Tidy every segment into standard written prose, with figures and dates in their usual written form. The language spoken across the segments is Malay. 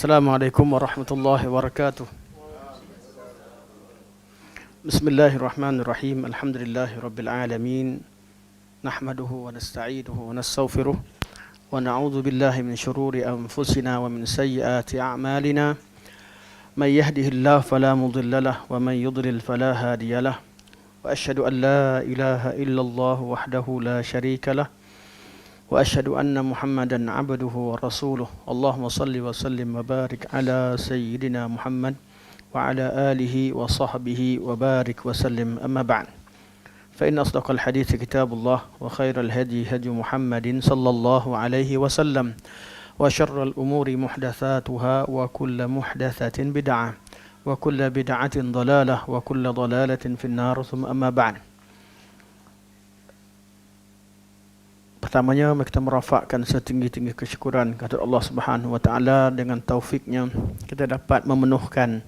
Assalamualaikum warahmatullahi wabarakatuh. Bismillahirrahmanirrahim. Alhamdulillahi rabbil alamin. Nahmaduhu wa nasta'inuhu wa nastaghfiruh wa na'udzu billahi min shururi anfusina wa min sayyiati a'malina. May yahdihillahu fala mudilla lahu wa may yudlil fala hadiya lahu. Wa asyhadu an la ilaha illallah wahdahu la syarika lahu. وأشهد أن محمدا عبده ورسوله اللهم صل وسلم وبارك على سيدنا محمد وعلى آله وصحبه وبارك وسلم أما بعد فإن أصدق الحديث كتاب الله وخير الهدي هدي محمد صلى الله عليه وسلم وشر الأمور محدثاتها وكل محدثة بدعة وكل بدعة ضلالة وكل ضلالة في النار ثم أما بعد. Pertamanya kita merafakkan setinggi-tinggi kesyukuran kepada Allah Subhanahu wa taala dengan taufiknya kita dapat memenuhkan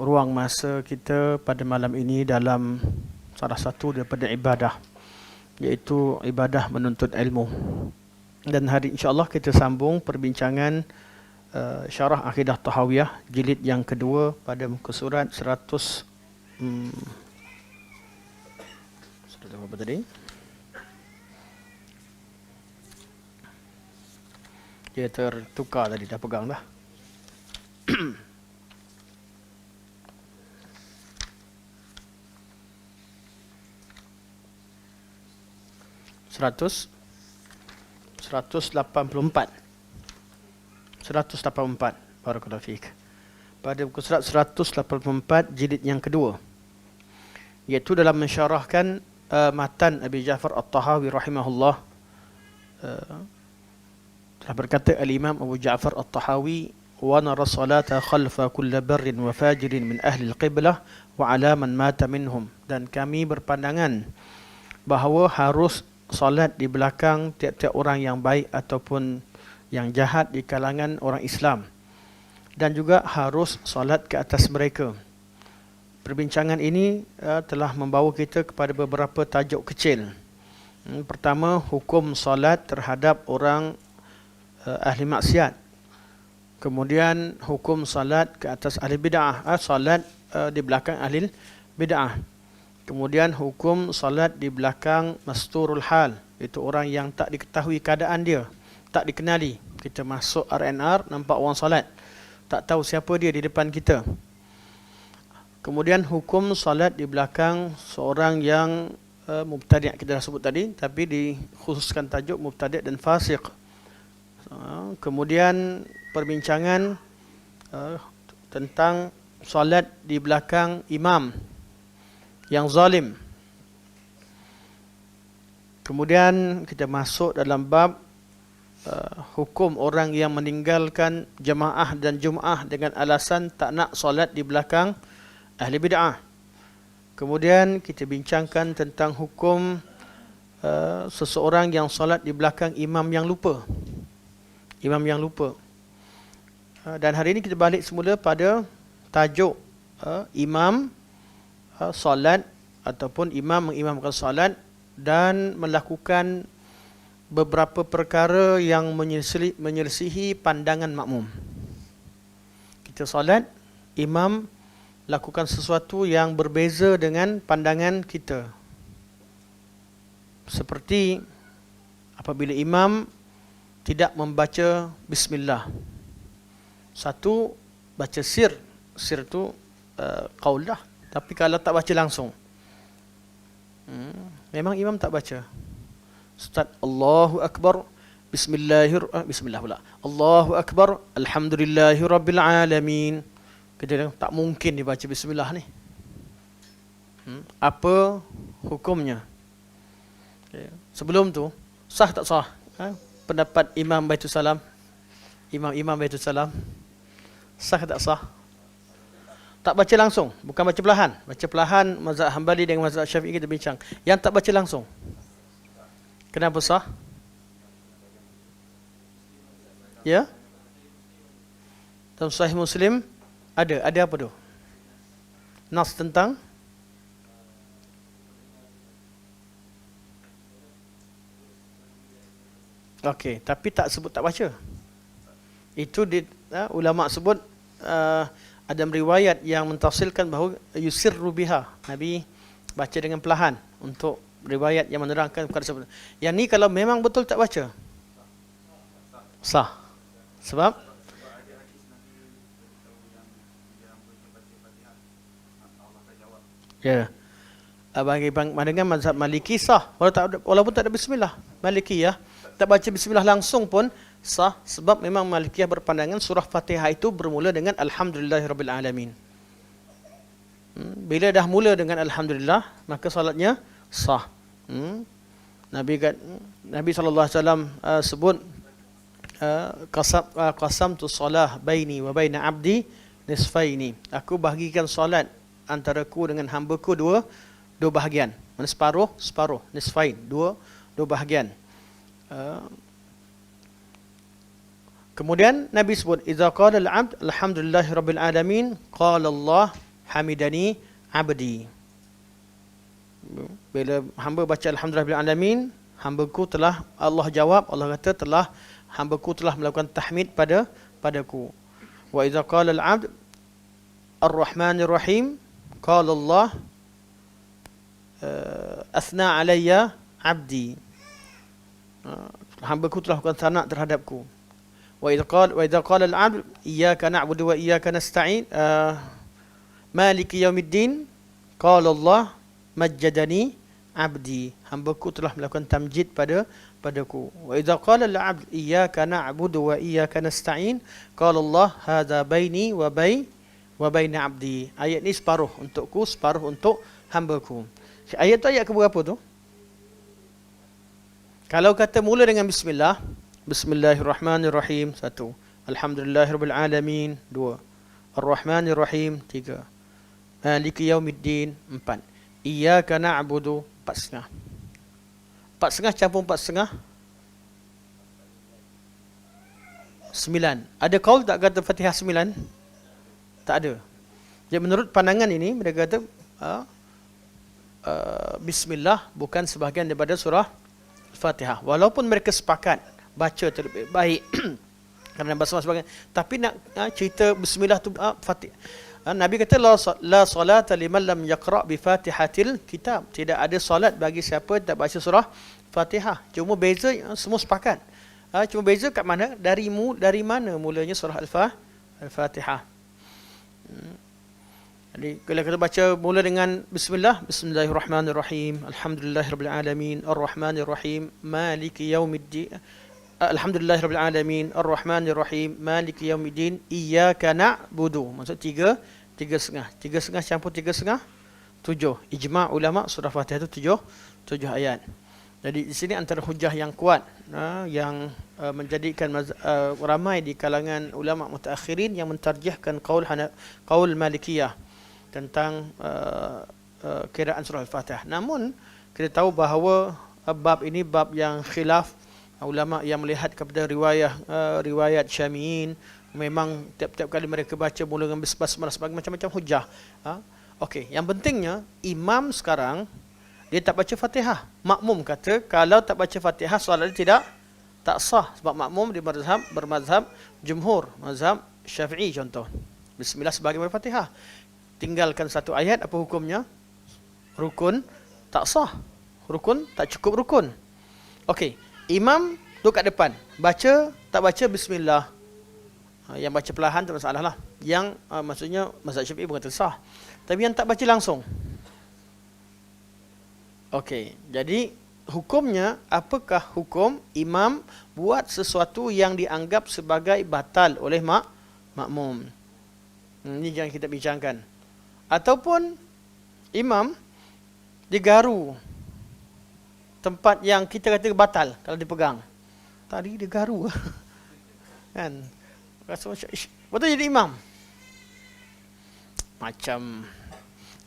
ruang masa kita pada malam ini dalam salah satu daripada ibadah, iaitu ibadah menuntut ilmu. Dan hari insya-Allah kita sambung perbincangan syarah akidah Tahawiyah jilid yang kedua pada muka surat 100 berapa tadi? Dia tertukar tadi, dah pegang dah. Seratus 184. Barakallahu fiik. Pada buku surat 184 jilid yang kedua, iaitu dalam mensyarahkan matan Abi Ja'far At-Tahawi rahimahullah. Telah berkata Al-Imam Abu Ja'far At-Tahawi, wa nara salata khalfa kulli barrin wa fajirin min ahli al-qiblah wa ala man mata minhum. Dan kami berpandangan bahawa harus salat di belakang tiap-tiap orang yang baik ataupun yang jahat di kalangan orang Islam, dan juga harus salat ke atas mereka. Perbincangan ini telah membawa kita kepada beberapa tajuk kecil. Pertama, hukum salat terhadap orang ahli maksiat. Kemudian hukum salat ke atas ahli bid'ah, salat di belakang ahli bid'ah. Kemudian hukum salat di belakang masturul hal, itu orang yang tak diketahui keadaan dia, tak dikenali. Kita masuk RNR nampak orang salat, tak tahu siapa dia di depan kita. Kemudian hukum salat di belakang seorang yang mubtadi', kita dah sebut tadi, tapi dikhususkan tajuk mubtadi' dan fasiq. Kemudian perbincangan tentang solat di belakang imam yang zalim. Kemudian kita masuk dalam bab hukum orang yang meninggalkan jemaah dan Jumaah dengan alasan tak nak solat di belakang ahli bid'ah. Kemudian kita bincangkan tentang hukum seseorang yang solat di belakang imam yang lupa. Dan hari ini kita balik semula pada tajuk imam solat ataupun imam mengimamkan solat dan melakukan beberapa perkara yang menyelisihi pandangan makmum. Kita solat, imam lakukan sesuatu yang berbeza dengan pandangan kita. Seperti apabila imam tidak membaca bismillah. Satu, baca sir. Sir tu qaul dah. Tapi kalau tak baca langsung, memang imam tak baca. Ustaz, Allahu Akbar, Bismillah pula. Allahu Akbar, Alhamdulillahi Rabbil Alamin. Kita tak mungkin dibaca bismillah ni. Apa hukumnya? Sebelum tu, sah tak sah? Pendapat Imam Baitul Salam, Imam Baitul Salam, sah tak sah? Tak baca langsung, bukan baca perlahan. Baca perlahan mazhab Hambali dengan mazhab Syafi'i kita bincang. Yang tak baca langsung, kenapa sah? Ya? Dalam Sahih Muslim ada apa tu? Nas tentang okey, tapi tak sebut tak baca. Itu ulama sebut ada riwayat yang mentafsirkan bahawa yusirru biha. Nabi baca dengan perlahan untuk riwayat yang menerangkan perkara tersebut. Yang ni kalau memang betul tak baca, sah. Sebab ya, bagi pandangan mazhab Maliki sah walaupun tak ada bismillah. Maliki ya, tak baca bismillah langsung pun sah, sebab memang Malikiyah berpandangan surah Fatihah itu bermula dengan alhamdulillahirabbil alamin. Bila dah mula dengan alhamdulillah, maka solatnya sah. Nabi sallallahu alaihi wasallam sebut qasamtu salah baini wa baina abdi nisfaini. Aku bahagikan solat antara ku dengan hamba-ku dua bahagian. Mana separuh, nisfain, dua bahagian. Kemudian Nabi sebut idza qala al-'abd alhamdulillahirabbil alamin qala Allah hamidani abdi. Bila hamba baca alhamdulillahirabbil alamin, hamba-ku telah, Allah jawab, Allah kata hamba-ku telah melakukan tahmid padaku. Wa idza qala al-'abd ar-rahmanir rahim qala Allah athna alayya abdi. Hamba-ku telah melakukan sanak terhadapku. Wa idza qala al-'abd iyyaka na'budu wa iyyaka nasta'in maliki yaumiddin qala Allah majjadani abdi. Hamba-ku telah melakukan tamjid padaku. Wa idza qala al-'abd iyyaka na'budu wa iyyaka nasta'in qala Allah hadza baini wa baina abdi. Ayat ni separuh untukku, separuh untuk hamba-ku. Ayat tu ayat ke berapa tu? Kalau kata mula dengan bismillah, bismillahirrahmanirrahim, 1. Alhamdulillahirabbil alamin, 2. Ar-Rahmanirrahim, 3. Maliki yaumiddin, 4. Iyyaka na'budu, 4,5. 4,5 campur 4,5, 9. Ada qaul tak kata Fatihah 9? Tak ada. Jadi menurut pandangan ini, mereka kata bismillah bukan sebahagian daripada surah Fatihah. Walaupun mereka sepakat baca terlebih baik kerana basmalah sebagainya, tapi nak cerita bismillah tu Fatihah. Nabi kata la salata liman lam yaqra bi Fatihatil kitab. Tidak ada solat bagi siapa tak baca surah Fatihah. Cuma beza, semua sepakat. Cuma beza kat mana? Dari mana mulanya surah Al-Fatihah. Jadi kalau kita baca mula dengan bismillahirrahmanirrahim, alhamdulillahirabbil alamin, arrahmanirrahim, maliki yaumiddin, alhamdulillahirabbil alamin, arrahmanirrahim, maliki yaumiddin, iyyaka na'budu. Maksud 3,5 campur 3,5, 7. Ijma' ulama surah Fatihah itu 7 ayat. Jadi di sini antara hujah yang kuat yang menjadikan ramai di kalangan ulama mutaakhirin yang mentarjihkan qaul Malikiyah tentang kiraan surah Al-Fatihah. Namun kita tahu bahawa bab ini bab yang khilaf ulama yang melihat kepada riwayat Syami'in. Memang tiap-tiap kali mereka baca mula dengan basmalah sebagai macam-macam hujah. Okey, yang pentingnya imam sekarang dia tak baca Fatihah. Makmum kata kalau tak baca Fatihah solat dia tak sah, sebab makmum dia bermazhab jumhur, mazhab Syafi'i contoh. Bismillah sebagai Fatihah. Tinggalkan satu ayat, apa hukumnya? Rukun tak sah. Rukun tak cukup rukun. Okey, imam duduk kat depan, tak baca bismillah. Yang baca perlahan tak masalah lah. Yang maksudnya mazhab Syafi'i bukan sah. Tapi yang tak baca langsung. Okey, jadi hukumnya, apakah hukum imam buat sesuatu yang dianggap sebagai batal oleh makmum? Ini yang kita bincangkan. Ataupun imam digaru tempat yang kita kata batal kalau dipegang. Tadi dia garu. Kan? Rasa macam betul jadi imam. Macam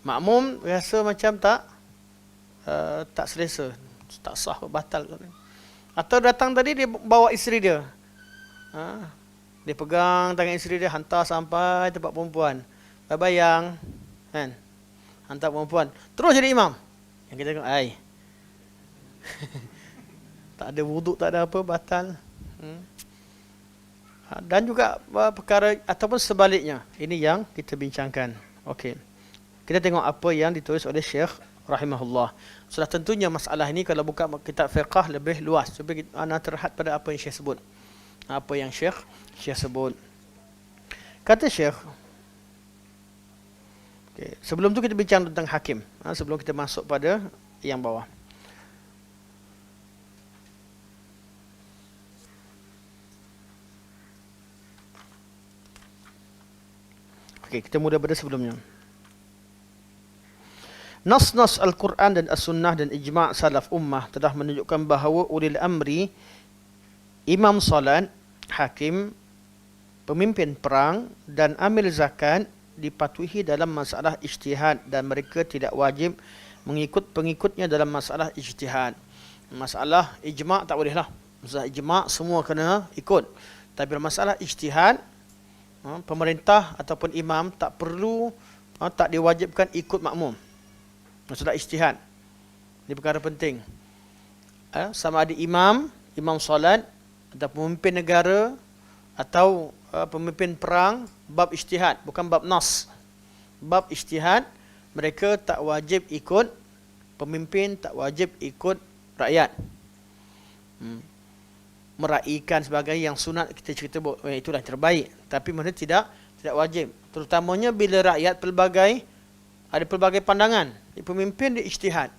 makmum rasa macam tak selesa, tak sah, batal. Atau datang tadi dia bawa isteri dia. Dia pegang tangan isteri dia, hantar sampai tempat perempuan. Bye-bye yang. Kan? Hantar perempuan. Terus jadi imam. Yang kita kata, tak ada wuduk, tak ada apa, batal. Dan juga perkara ataupun sebaliknya. Ini yang kita bincangkan. Okey. Kita tengok apa yang ditulis oleh Syekh rahimahullah. Sudah tentunya masalah ini kalau buka kitab fiqh lebih luas. Cuba ana terhad pada apa yang Syekh sebut. Apa yang Syekh sebut. Kata Syekh, okay, sebelum tu kita bincang tentang hakim. Sebelum kita masuk pada yang bawah. Okey, kita mula pada sebelumnya. Nas-nas Al-Quran dan As-Sunnah dan ijma' salaf ummah telah menunjukkan bahawa ulil amri, imam salat, hakim, pemimpin perang dan amil zakat dipatuhi dalam masalah ijtihad dan mereka tidak wajib mengikut pengikutnya dalam masalah ijtihad. Masalah ijma' tak bolehlah. Masalah ijma' semua kena ikut. Tapi masalah ijtihad, pemerintah ataupun imam tak perlu, tak diwajibkan ikut makmum. Masalah ijtihad. Ini perkara penting. Sama ada imam solat, atau pemimpin negara, atau pemimpin perang, bab ijtihad, bukan bab nas. Bab ijtihad, mereka tak wajib ikut pemimpin, tak wajib ikut rakyat. Meraihkan sebagai yang sunat, kita cerita itulah terbaik. Tapi mana tidak wajib. Terutamanya bila rakyat ada pelbagai pandangan. Pemimpin dia ijtihad.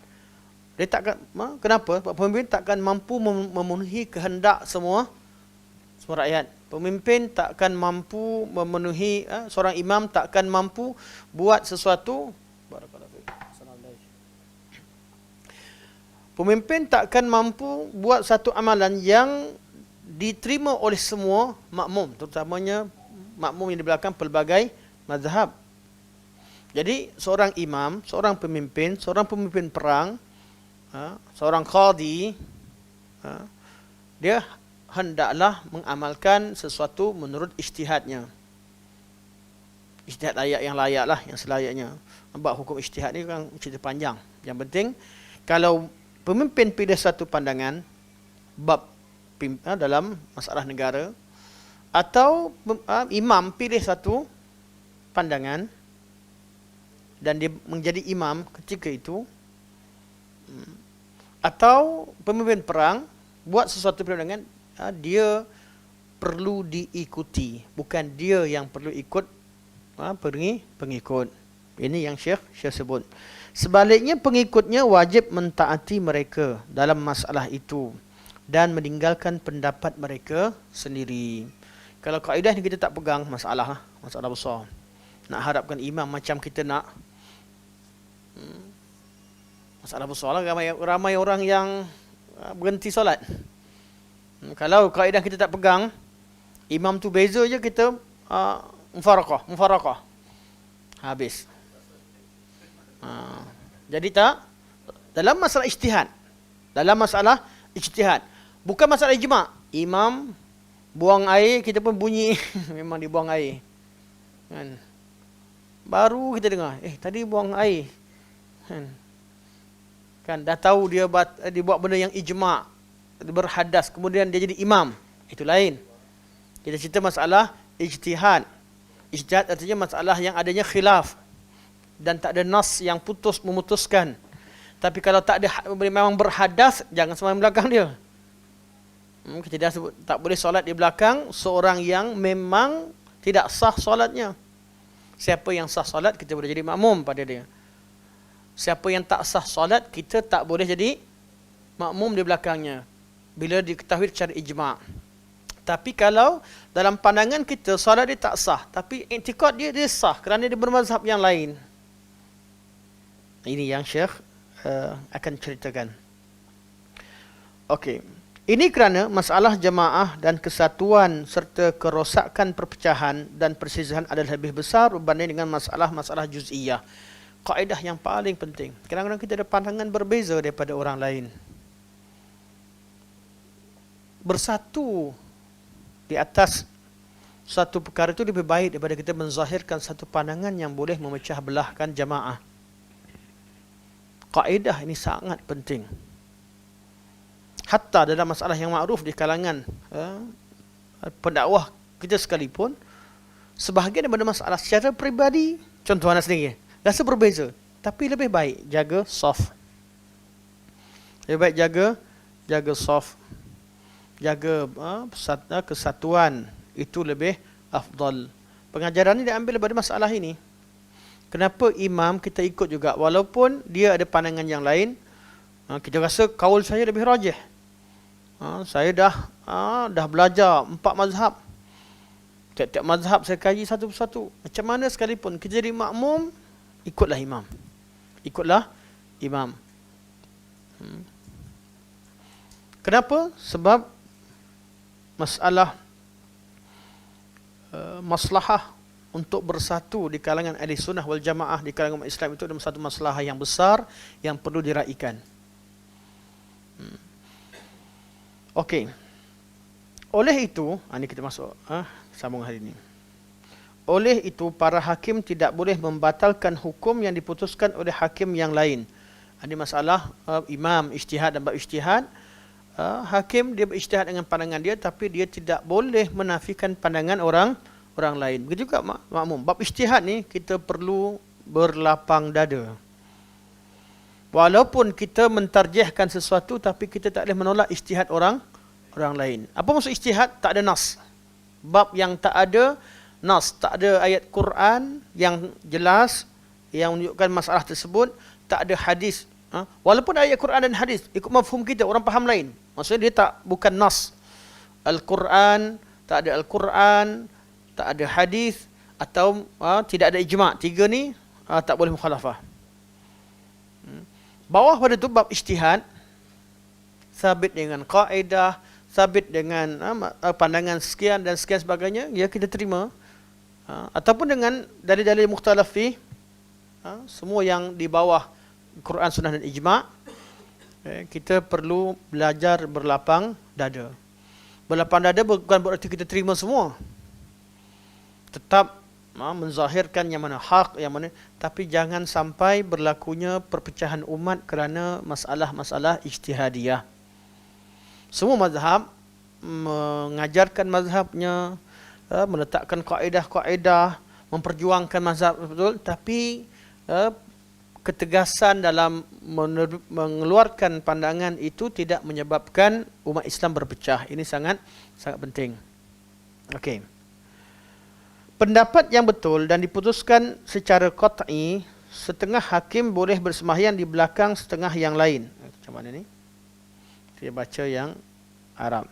Dia takkan, kenapa? Pemimpin takkan mampu memenuhi kehendak semua rakyat. Pemimpin takkan mampu memenuhi, seorang imam takkan mampu buat sesuatu. Pemimpin takkan mampu buat satu amalan yang diterima oleh semua makmum, terutamanya makmum yang di belakang pelbagai mazhab. Jadi seorang imam, seorang pemimpin perang, seorang qadi, dia hendaklah mengamalkan sesuatu menurut ijtihadnya. Ijtihad yang layaklah, yang selayaknya. Sebab hukum ijtihad ni kan cerita panjang. Yang penting, kalau pemimpin pilih satu pandangan, bab dalam masalah negara, atau imam pilih satu pandangan, dan dia menjadi imam ketika itu, atau pemimpin perang buat sesuatu pandangan, dia perlu diikuti, bukan dia yang perlu ikut pengikut. Ini yang Syekh sebut. Sebaliknya pengikutnya wajib mentaati mereka dalam masalah itu dan meninggalkan pendapat mereka sendiri. Kalau kaedah ni kita tak pegang, masalah besar. Nak harapkan imam macam kita nak, masalah besar lah. Ramai orang yang berhenti solat. Kalau kaedah kita tak pegang, imam tu beza je, kita mufarakah. Habis. Jadi tak, dalam masalah ijtihad, bukan masalah ijma'. Imam buang air, kita pun bunyi memang dibuang air. Baru kita dengar, tadi buang air. Kan dah tahu dia buat benda yang ijma', berhadas, kemudian dia jadi imam. Itu lain. Kita cerita masalah ijtihad. Ijtihad artinya masalah yang adanya khilaf dan tak ada nas yang memutuskan. Tapi kalau tak ada, memang berhadas, jangan sembahyang belakang dia. Kita dah sebut tak boleh solat di belakang seorang yang memang tidak sah solatnya. Siapa yang sah solat, kita boleh jadi makmum pada dia. Siapa yang tak sah solat, kita tak boleh jadi makmum di belakangnya bila diketahui secara ijma'. Tapi kalau dalam pandangan kita solat dia tak sah, tapi i'tikad dia sah kerana dia bermazhab yang lain. Ini yang Syekh akan ceritakan. Okey. Ini kerana masalah jemaah dan kesatuan serta kerosakan perpecahan dan perselisihan adalah lebih besar berbanding dengan masalah-masalah juz'iyah. Kaedah yang paling penting. Kadang-kadang kita ada pandangan berbeza daripada orang lain. Bersatu di atas satu perkara itu lebih baik daripada kita menzahirkan satu pandangan yang boleh memecah belahkan jemaah. Kaedah ini sangat penting. Hatta dalam masalah yang makruf di kalangan pendakwah kita sekalipun, sebahagian daripada masalah secara peribadi, contoh anak sendiri, rasa berbeza. Tapi lebih baik jaga soft. Lebih baik jaga soft. Jaga kesatuan. Itu lebih afdal. Pengajaran ini diambil daripada masalah ini. Kenapa imam kita ikut juga, walaupun dia ada pandangan yang lain, kita rasa kaul saya lebih rajih. Saya dah belajar 4 mazhab. Tiap-tiap mazhab saya kaji satu persatu. Macam mana sekalipun kita jadi makmum, ikutlah imam. Ikutlah imam. Kenapa? Sebab masalah maslahah untuk bersatu di kalangan ahli sunnah wal jamaah, di kalangan umat Islam itu adalah satu masalah yang besar yang perlu diraikan. Okey. Oleh itu, ini kita masuk sambung hari ini. Oleh itu, para hakim tidak boleh membatalkan hukum yang diputuskan oleh hakim yang lain. Ini masalah imam ijtihad dan bab ijtihad. Hakim dia berijtihad dengan pandangan dia, tapi dia tidak boleh menafikan pandangan orang lain. Begitu juga makmum. Bab ijtihad ni kita perlu berlapang dada. Walaupun kita mentarjihkan sesuatu, tapi kita tak boleh menolak ijtihad orang lain. Apa maksud ijtihad? Tak ada nas. Bab yang tak ada nas, tak ada ayat Quran yang jelas yang menunjukkan masalah tersebut, tak ada hadis. Walaupun ayat Quran dan hadis ikut mafhum kita, orang faham lain. Maksudnya dia bukan nas. Al-Quran, tak ada Al-Quran, tak ada hadis, atau tidak ada ijma'. Tiga ni tak boleh mukhalafah. Bawah pada tu bab ijtihad, sabit dengan kaedah, sabit dengan pandangan sekian dan sekian sebagainya, ya kita terima. Ataupun dengan dalil-dalil mukhtalaf fi, semua yang di bawah Quran, Sunnah dan ijma', kita perlu belajar berlapang dada. Berlapang dada bukan berarti kita terima semua. Tetap menzahirkan yang mana hak, yang mana, tapi jangan sampai berlakunya perpecahan umat kerana masalah-masalah ijtihadiyah. Semua mazhab mengajarkan mazhabnya, meletakkan kaedah-kaedah, memperjuangkan mazhab betul, tapi ketegasan dalam mengeluarkan pandangan itu tidak menyebabkan umat Islam berpecah. Ini sangat penting. Okey. Pendapat yang betul dan diputuskan secara qat'i, setengah hakim boleh bersembahyang di belakang setengah yang lain. Macam mana ni? Saya baca yang Arab.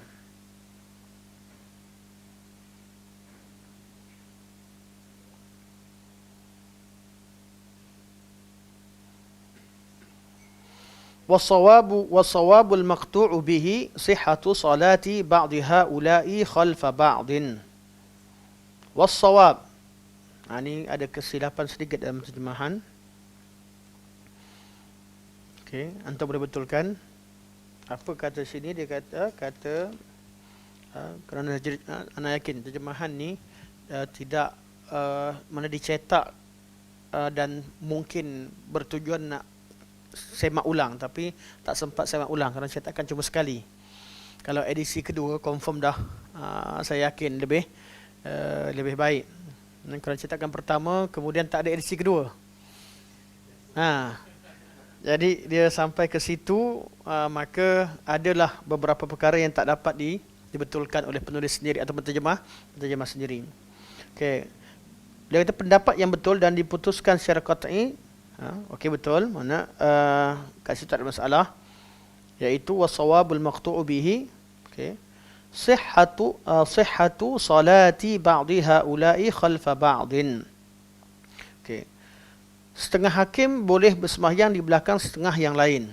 Wasawabul maqtu'u bihi sihhatu salati ba'di haula'i khalfa ba'din. Wassawab. Ini ada kesilapan sedikit dalam terjemahan. Okey, antum boleh betulkan. Apa kata sini? Dia kata kerana ana yakin terjemahan ni tidak mana dicetak dan mungkin bertujuan nak semak ulang, tapi tak sempat semak ulang kerana cetakan cuma sekali. Kalau edisi kedua confirm dah, saya yakin lebih baik. Dan kalau cetakan pertama kemudian tak ada edisi kedua, jadi dia sampai ke situ, maka adalah beberapa perkara yang tak dapat dibetulkan oleh penulis sendiri atau penterjemah sendiri. Okey, dia kata pendapat yang betul dan diputuskan secara qat'i. Okey, betul, mana kat situ tak ada masalah, iaitu wasawabul maqtu'u bihi. Okey, sihhatu salati ba'di haula'i khalfa ba'din. Okey, setengah hakim boleh bersembahyang di belakang setengah yang lain.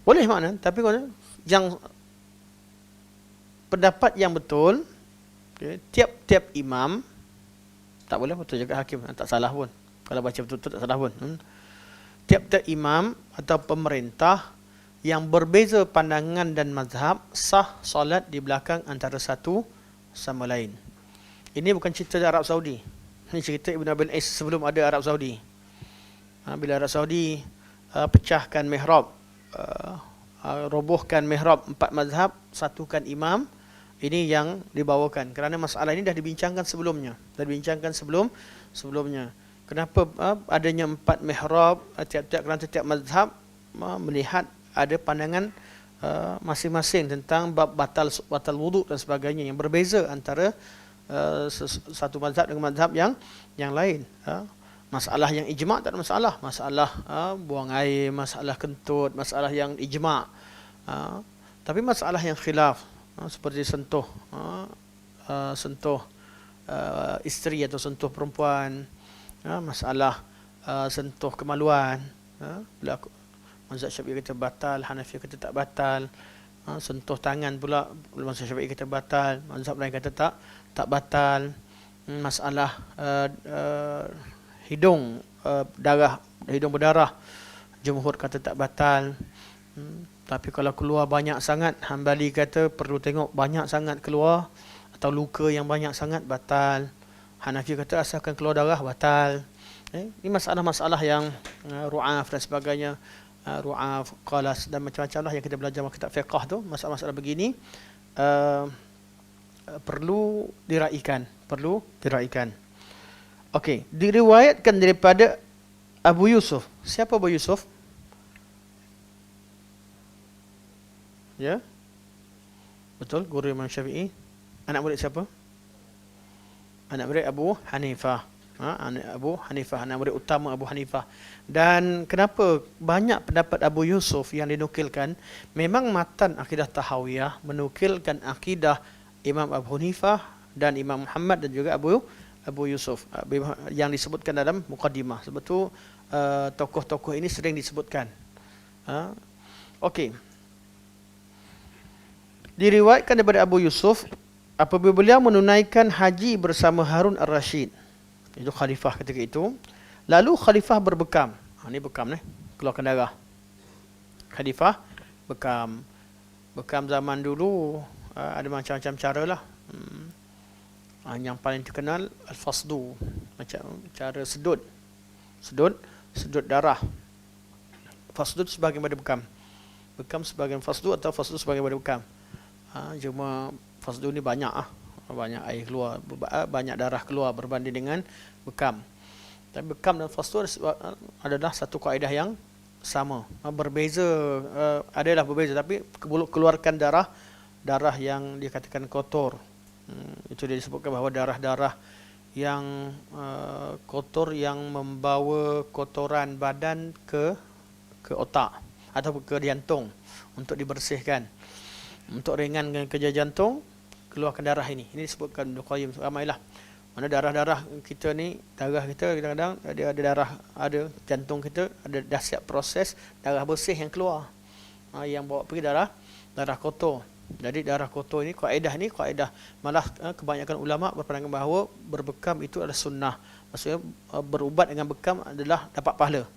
Boleh makna, tapi yang pendapat yang betul, okay, tiap-tiap imam, tak boleh betul juga hakim, tak salah pun. Kalau baca betul-betul tak salah pun. Tiap-tiap imam atau pemerintah yang berbeza pandangan dan mazhab, sah solat di belakang antara satu sama lain. Ini bukan cerita Arab Saudi. Ini cerita Ibn Abil Is sebelum ada Arab Saudi. Bila Arab Saudi pecahkan mihrab, robohkan mihrab 4 mazhab, satukan imam, Ini yang dibawakan kerana masalah ini dah dibincangkan sebelumnya. Sebelumnya. Kenapa adanya 4 mihrab, kerana tiap mazhab melihat ada pandangan masing-masing tentang bab batal wuduk dan sebagainya yang berbeza antara satu mazhab dengan mazhab yang lain. Masalah yang ijma' tak ada masalah. Masalah buang air, masalah kentut, masalah yang ijma'. Tapi masalah yang khilaf, seperti sentuh isteri atau sentuh perempuan, masalah sentuh kemaluan, mazhab Syafi'i kata batal, Hanafi kata tak batal. Sentuh tangan pula mazhab Syafi'i kata batal, mazhab lain kata tak batal. Masalah hidung hidung berdarah, jumhur kata tak batal. Tapi kalau keluar banyak sangat, Hambali kata perlu tengok banyak sangat keluar, atau luka yang banyak sangat batal. Hanafi kata asalkan keluar darah batal. Ini masalah-masalah yang ru'af dan sebagainya, ru'af, qalas dan macam-macam lah yang kita belajar kitab fiqh tu. Masalah-masalah begini perlu diraikan. Okey, diriwayatkan daripada Abu Yusuf. Siapa Abu Yusuf? Ya, betul, guru Imam Syafi'i. Anak murid siapa? Anak murid Abu Hanifah. Anak murid utama Abu Hanifah. Dan kenapa banyak pendapat Abu Yusuf yang dinukilkan? Memang matan akidah Tahawiyah menukilkan akidah Imam Abu Hanifah dan Imam Muhammad dan juga Abu Yusuf yang disebutkan dalam muqaddimah. Sebab tu tokoh-tokoh ini sering disebutkan. Okey. Diriwayatkan daripada Abu Yusuf, apabila beliau menunaikan haji bersama Harun Ar-Rasyid, itu khalifah ketika itu, lalu khalifah berbekam. Ini bekam ni, keluarkan darah. Khalifah bekam zaman dulu ada macam-macam cara lah. Yang paling terkenal al-fasdu, macam cara sedut darah. Fasdu sebahagian pada bekam sebahagian fasdu, atau fasdu sebahagian pada bekam. Cuma fasdu ni banyak air keluar, banyak darah keluar berbanding dengan bekam. Tapi bekam dan fasdu adalah satu kaedah yang sama. Berbeza, adalah berbeza, tapi keluarkan darah yang dikatakan kotor. Itu dia disebutkan bahawa darah-darah yang kotor yang membawa kotoran badan ke otak atau ke jantung untuk dibersihkan. Untuk ringankan kerja jantung, keluarkan darah ini. Ini disebutkan Ibnu Qayyim ramailah. Mana darah-darah kita ni, darah kita kadang-kadang ada darah, ada jantung kita ada dah siap proses darah bersih yang keluar. Yang bawa pergi darah kotor. Jadi darah kotor ini kaedah malah kebanyakan ulama berpandangan bahawa berbekam itu adalah sunnah. Maksudnya berubat dengan bekam adalah dapat pahala.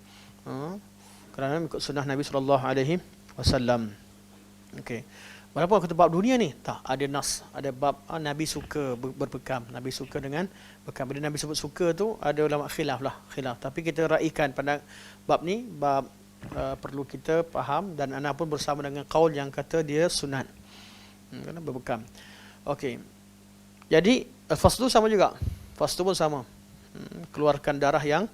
Kerana ikut sunnah Nabi SAW. Okey. Walaupun kata bab dunia ni, tak ada nas, ada bab Nabi suka berbekam, Nabi suka dengan bekam. Bila Nabi sebut suka tu ada ulama khilaf. Tapi kita raikan pada bab ni, bab perlu kita faham, dan ana pun bersama dengan qaul yang kata dia sunat. Kerana berbekam. Okey. Jadi fasdu sama juga. Fasdu pun sama. Keluarkan darah yang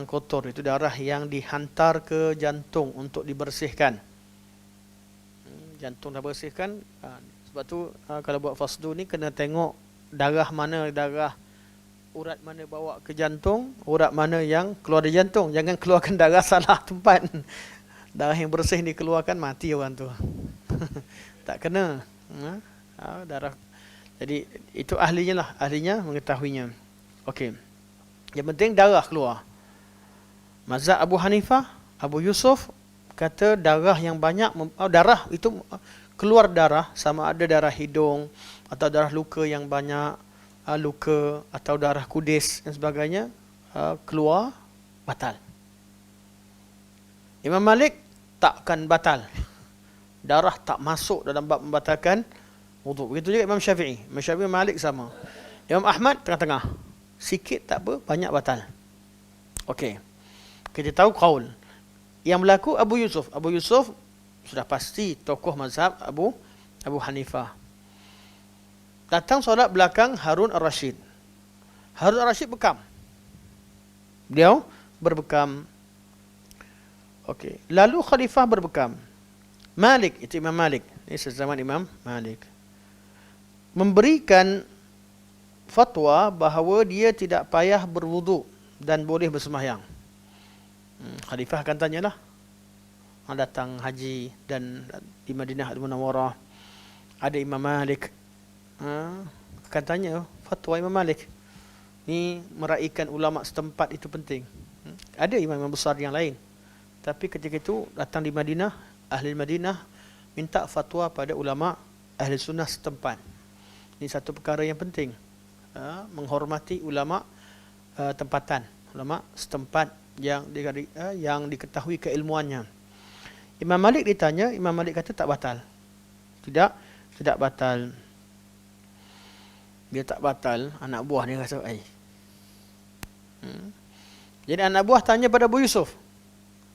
kotor, itu darah yang dihantar ke jantung untuk dibersihkan. Jantung dah bersihkan, sebab tu kalau buat fasdu ni kena tengok darah urat mana bawa ke jantung, urat mana yang keluar dari jantung. Jangan keluarkan darah salah tempat. Darah yang bersih dikeluarkan, mati orang tu. Tak kena. Darah. Jadi itu ahlinya mengetahuinya. Okey. Yang penting darah keluar. Mazhab Abu Hanifah, Abu Yusuf kata darah yang banyak, darah itu keluar darah, sama ada darah hidung atau darah luka yang banyak, luka atau darah kudis dan sebagainya, keluar batal. Imam Malik takkan batal. Darah tak masuk dalam bab membatalkan wuduk. Begitu juga Imam Syafi'i. Imam Syafi'i, Malik sama. Imam Ahmad tengah-tengah. Sikit tak apa, banyak batal. Okey. Kita tahu qaul. Yang berlaku Abu Yusuf. Abu Yusuf sudah pasti tokoh mazhab Abu Hanifah. Datang solat belakang Harun Ar-Rasyid. Harun Ar-Rasyid bekam. Beliau berbekam. Okey. Lalu khalifah berbekam. Malik, itu Imam Malik. Ini sezaman Imam Malik. Memberikan fatwa bahawa dia tidak payah berwuduk dan boleh bersembahyang. Khalifah akan tanyalah. Datang haji dan di Madinah Al-Munawwarah ada Imam Malik. Akan tanya fatwa Imam Malik. Ni meraihkan ulama setempat itu penting. Ada imam besar yang lain. Tapi ketika itu datang di Madinah, ahli Madinah minta fatwa pada ulama ahli sunnah setempat. Ini satu perkara yang penting. Menghormati ulama tempatan, ulama setempat yang diketahui keilmuannya. Imam Malik ditanya, Imam Malik kata tak batal. Tidak batal. Dia tak batal, anak buah dia kata, Jadi anak buah tanya pada Abu Yusuf,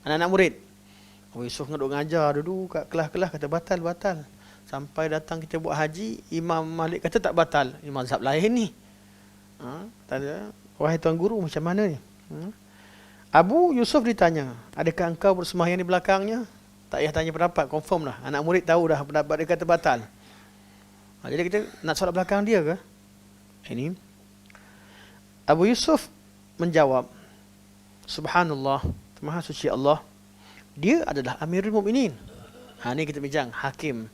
anak-anak murid. Abu Yusuf nak ngajar dulu kat kelas-kelas, kata batal. Sampai datang kita buat haji, Imam Malik kata tak batal. Ini mazhab lain ni. Tanya, wahai tuan guru, macam mana ni? Abu Yusuf ditanya, adakah engkau bersembahyang di belakangnya? Tak payah tanya pendapat, confirm lah. Anak murid tahu dah pendapat dia kata batal. Jadi kita nak solat belakang dia ke? Ini Abu Yusuf menjawab, Subhanallah, Maha suci Allah, dia adalah Amirul Mukminin. Ni kita bincang hakim.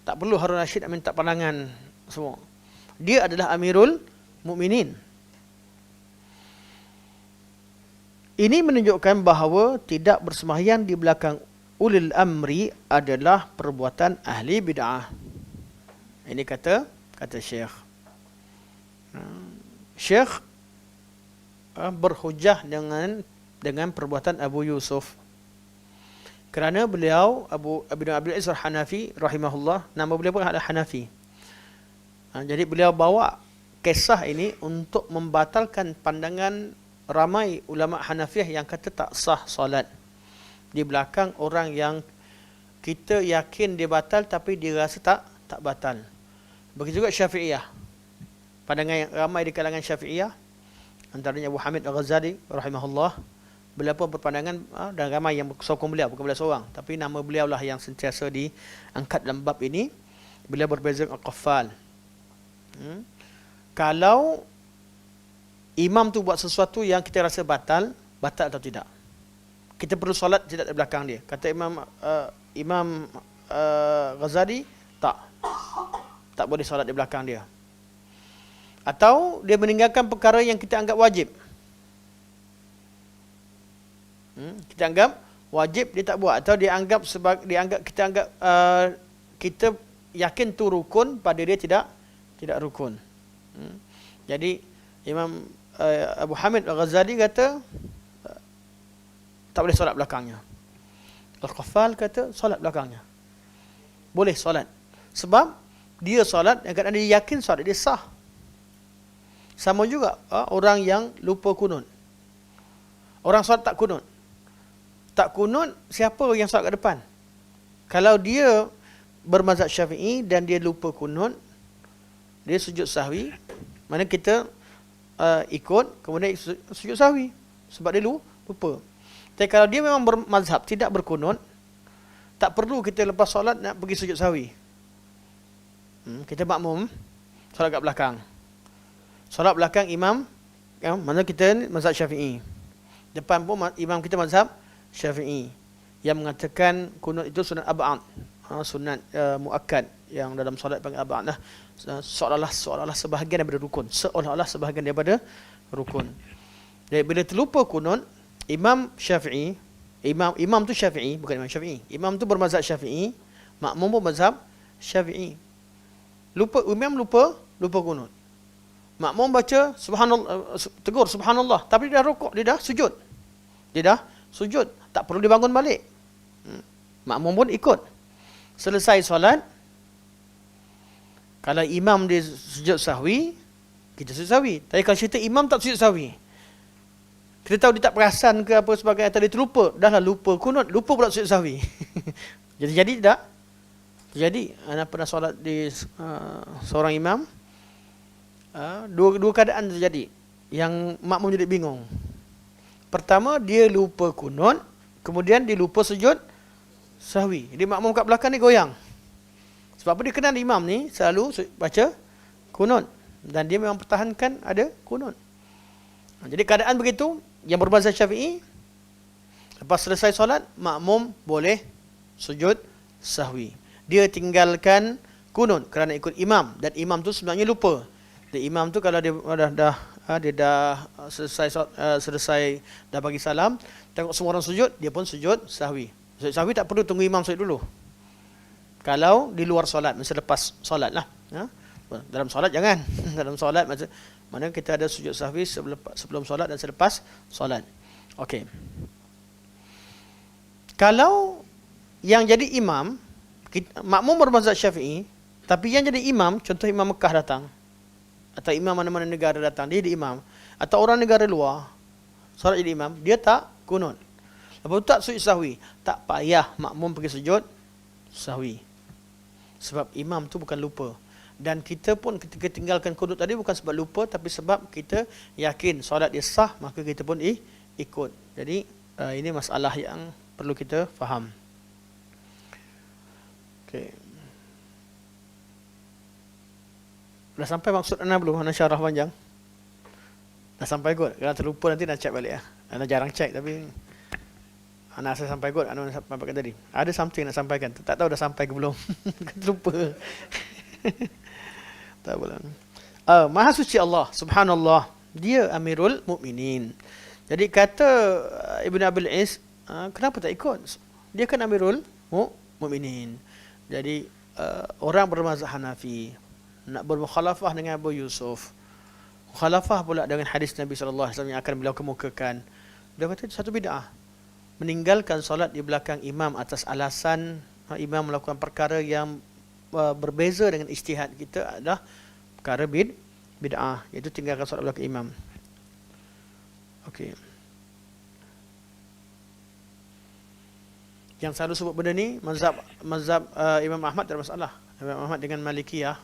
Tak perlu Harun Rashid minta pandangan semua. Dia adalah Amirul Mukminin. Ini menunjukkan bahawa tidak bersembahyang di belakang ulil amri adalah perbuatan ahli bid'ah. Ini kata Syekh. Syekh berhujah dengan perbuatan Abu Yusuf. Kerana beliau Ibn Abdul Aziz Al-Hanafi rahimahullah, nama beliau pun adalah Hanafi. Jadi beliau bawa kisah ini untuk membatalkan pandangan ramai ulama Hanafiyah yang kata tak sah solat di belakang orang yang kita yakin dia batal tapi dia rasa tak batal. Begitu juga Syafi'iyah. Pandangan yang ramai di kalangan Syafi'iyah, antaranya Abu Hamid Al-Ghazali rahimahullah, beliau pun berpandangan, dan ramai yang sokong beliau, bukan beliau seorang, tapi nama beliau lah yang sentiasa diangkat dalam bab ini. Beliau berbeza dengan Al-Qaffal. Kalau imam tu buat sesuatu yang kita rasa batal atau tidak, kita perlu solat tidak di belakang dia. Kata Imam Ghazali, tak boleh solat di belakang dia. Atau dia meninggalkan perkara yang kita anggap wajib. Kita anggap wajib, dia tak buat. Atau kita yakin tu rukun, pada dia tidak rukun. Jadi Imam Abu Hamid Al-Ghazali kata tak boleh solat belakangnya. Al-Qaffal kata solat belakangnya. Boleh solat. Sebab dia solat yang kadang dia yakin solat dia sah. Sama juga orang yang lupa kunut. Orang solat tak kunut. Tak kunut, siapa yang solat kat depan? Kalau dia bermazhab Syafi'i dan dia lupa kunut, dia sujud sahwi, mana kita ikut, kemudian sujud sahwi sebab dia lupa. Tapi kalau dia memang bermazhab tidak berkunut, tak perlu kita lepas solat nak pergi sujud sahwi. Kita makmum solat kat belakang. Solat belakang imam, mana kita mazhab Syafi'i. Depan pun imam kita mazhab Syafi'i yang mengatakan kunut itu sunat ab'ad, sunat muakkad, yang dalam solat panggil ab'ad lah. Seolah-olah sebahagian daripada rukun. Jadi bila terlupa kunut, imam Syafi'i, imam tu Syafi'i, bukan imam Syafi'i. Imam tu bermazhab Syafi'i, makmum pun mazhab Syafi'i. Imam lupa kunut. Makmum baca subhanallah, tegur subhanallah, tapi dia dah rukuk, dia dah sujud. Tak perlu dibangun balik. Makmum pun ikut. Selesai solat, kalau imam dia sujud sahwi, kita sujud sahwi. Tapi kalau cerita imam tak sujud sahwi, kita tahu dia tak perasan ke apa sebagainya, atau dia terlupa, dah lah lupa kunut, lupa pula sujud sahwi. jadi tak? Jadi ana pernah solat di seorang imam, dua keadaan terjadi yang makmum jadi bingung. Pertama, dia lupa kunut, kemudian dia lupa sujud sahwi. Jadi makmum kat belakang ni goyang. Sebab apa? Dia kenal imam ni selalu baca kunut dan dia memang pertahankan ada kunut. Jadi keadaan begitu, yang berbahasa Syafi'i, lepas selesai solat, makmum boleh sujud sahwi. Dia tinggalkan kunut kerana ikut imam, dan imam tu sebenarnya lupa. Dan imam tu kalau dia dah selesai dah bagi salam, tengok semua orang sujud, dia pun sujud sahwi. Sujud sahwi tak perlu tunggu imam sujud dulu. Kalau di luar solat, masa lepas solat lah. Dalam solat jangan. Dalam solat mana kita ada sujud sahwi sebelum solat dan selepas solat. Okey. Kalau yang jadi imam, makmum bermazhab Syafi'i, tapi yang jadi imam, contoh imam Mekah datang, atau imam mana-mana negara datang, dia jadi imam, atau orang negara luar solat jadi imam, dia tak kunut. Lepas tu tak sujud sahwi, tak payah makmum pergi sujud sahwi. Sebab imam tu bukan lupa. Dan kita pun ketika tinggalkan kunut tadi bukan sebab lupa, tapi sebab kita yakin solat dia sah, maka kita pun ikut. Jadi ini masalah yang perlu kita faham. Okey. Dah sampai maksud ana belum? Ana syarah panjang. Dah sampai kot. Kalau terlupa nanti nak check balik. Ana jarang check, tapi ana asal sampai kot. Ana sampaikan tadi. Ada something nak sampaikan. Tak tahu dah sampai ke belum. Terlupa. Tak boleh. Maha suci Allah, subhanallah. Dia Amirul Mukminin. Jadi kata Ibn Abil Is, kenapa tak ikut? Dia kan Amirul Mukminin. Jadi orang bermazhab Hanafi nak bermukhalafah dengan Abu Yusuf, mukhalafah pula dengan hadis Nabi sallallahu alaihi wasallam yang akan beliau kemukakan. Dia kata itu satu bid'ah. Meninggalkan solat di belakang imam atas alasan imam melakukan perkara yang berbeza dengan ijtihad kita adalah perkara bid'ah, iaitu tinggalkan solat belakang imam. Okey. Yang selalu sebut benda ni mazhab Imam Ahmad tak ada masalah. Imam Ahmad dengan Malikiyah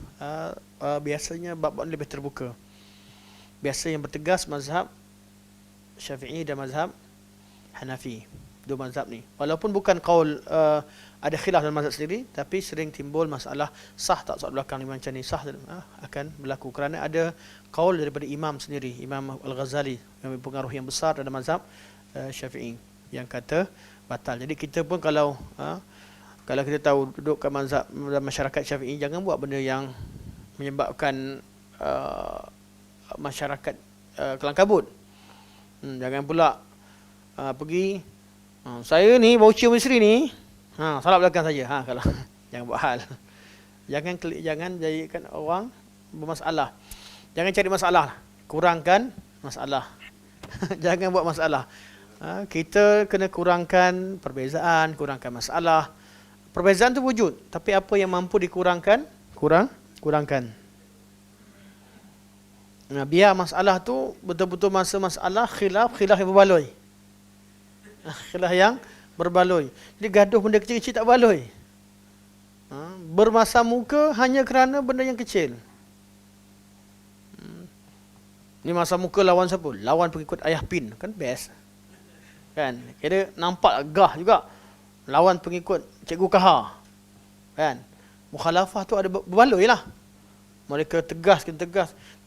biasanya bab-bab lebih terbuka. Biasa yang bertegas mazhab Syafi'i dan mazhab Hanafi. Dua mazhab ni. Walaupun bukan qaul ada khilaf dalam mazhab sendiri, tapi sering timbul masalah sah tak solat belakang imam macam ni, sah akan berlaku kerana ada qaul daripada imam sendiri, Imam Al-Ghazali yang berpengaruh yang besar dalam mazhab Syafi'i yang kata batal. Jadi kita pun kalau kita tahu duduk kat mazhab masyarakat Syafi'i, jangan buat benda yang menyebabkan masyarakat kelang kabut. Jangan pula pergi saya ni bau cium isteri ni, salat belakang saja. Kalau jangan buat hal. Jangan jadikan orang bermasalah. Jangan cari masalah, kurangkan masalah. Jangan buat masalah. Kita kena kurangkan perbezaan, kurangkan masalah. Perbezaan tu wujud, tapi apa yang mampu dikurangkan, kurangkan. Biar masalah tu betul-betul masalah khilaf yang berbaloi. Khilaf yang berbaloi. Jadi gaduh benda kecil-kecil tak baloi. Bermasa muka hanya kerana benda yang kecil. Ni masa muka lawan siapa? Lawan pengikut ayah Pin. Kan best. Kan? Kira nampak gah juga. Lawan pengikut Cikgu Kahar. Kan? Mukhalafah tu ada berbaloi lah. Mereka tegas.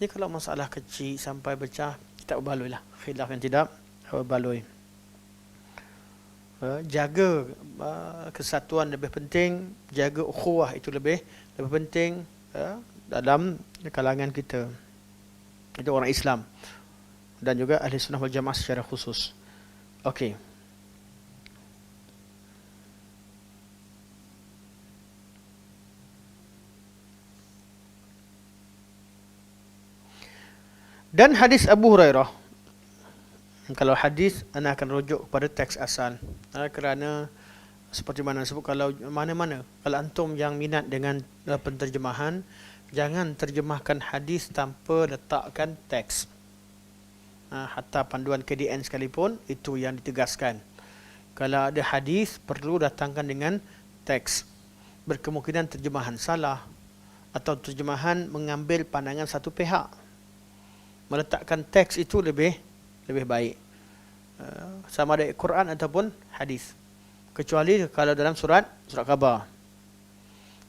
Ni kalau masalah kecil sampai pecah, tak berbaloi lah. Khilaf yang tidak berbaloi. Jaga kesatuan lebih penting, jaga ukhuwah itu lebih penting dalam kalangan kita. Itu orang Islam dan juga ahli sunnah wal jamaah secara khusus. Okey. Dan hadis Abu Hurairah, kalau hadis ana akan rujuk kepada teks asal, kerana seperti mana sebut, kalau mana-mana kalau antum yang minat dengan penterjemahan, jangan terjemahkan hadis tanpa letakkan teks. Hatta panduan KDN sekalipun itu yang ditegaskan. Kalau ada hadis perlu datangkan dengan teks. berkemungkinan terjemahan salah atau terjemahan mengambil pandangan satu pihak. Meletakkan teks itu lebih baik. Sama ada Quran ataupun hadis. Kecuali kalau dalam surat khabar.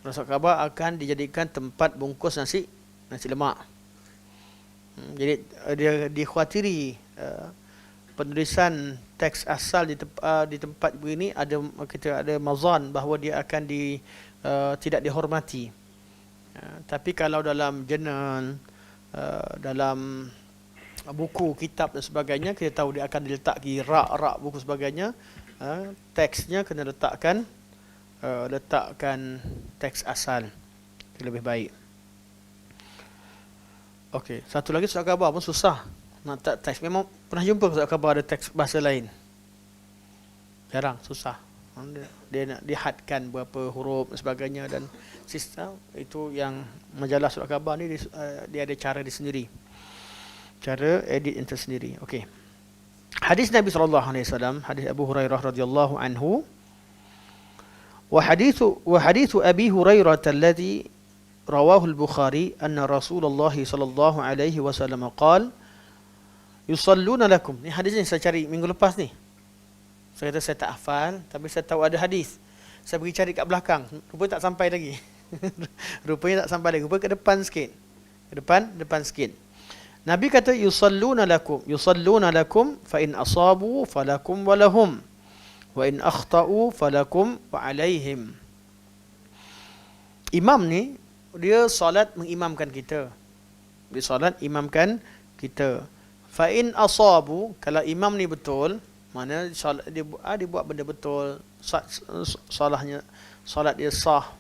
Surat khabar akan dijadikan tempat bungkus nasi lemak. Jadi dia dikhawatiri penulisan teks asal di tempat begini ada mazan bahawa dia akan tidak dihormati. Tapi kalau dalam jurnal, dalam buku, kitab dan sebagainya, kita tahu dia akan diletakkan rak buku sebagainya, teksnya kena letakkan teks asal, lebih baik. Okey, satu lagi surat khabar pun susah nak tak teks. Memang pernah jumpa surat khabar ada teks bahasa lain? Jarang, susah. Dia nak dihadkan berapa huruf dan sebagainya, dan sistem itu yang majalah surat khabar ni dia ada cara dia sendiri. Cara edit yang tersendiri. Okey. Hadis Nabi sallallahu alaihi wasallam, hadis Abu Hurairah radhiyallahu anhu. Wa hadithu Abi Hurairah alladhi رواه البخاري أن رسول الله صلى الله عليه وسلم قال يصلون لكم. Ni hadis ni saya cari minggu lepas ni. Saya kata saya tak hafal, tapi saya tahu ada hadis. Saya pergi cari kat belakang, rupanya tak sampai lagi. Rupanya tak sampai lagi, rupanya ke depan sikit. Ke depan sikit. Nabi kata yusalluna lakum fa in asabu falakum wa lahum wa in akhtau falakum wa alaihim. Imam ni dia solat mengimamkan kita. Dia solat imamkan kita. Fa in asabu, kalau imam ni betul, mana dia buat benda betul, solat dia sah,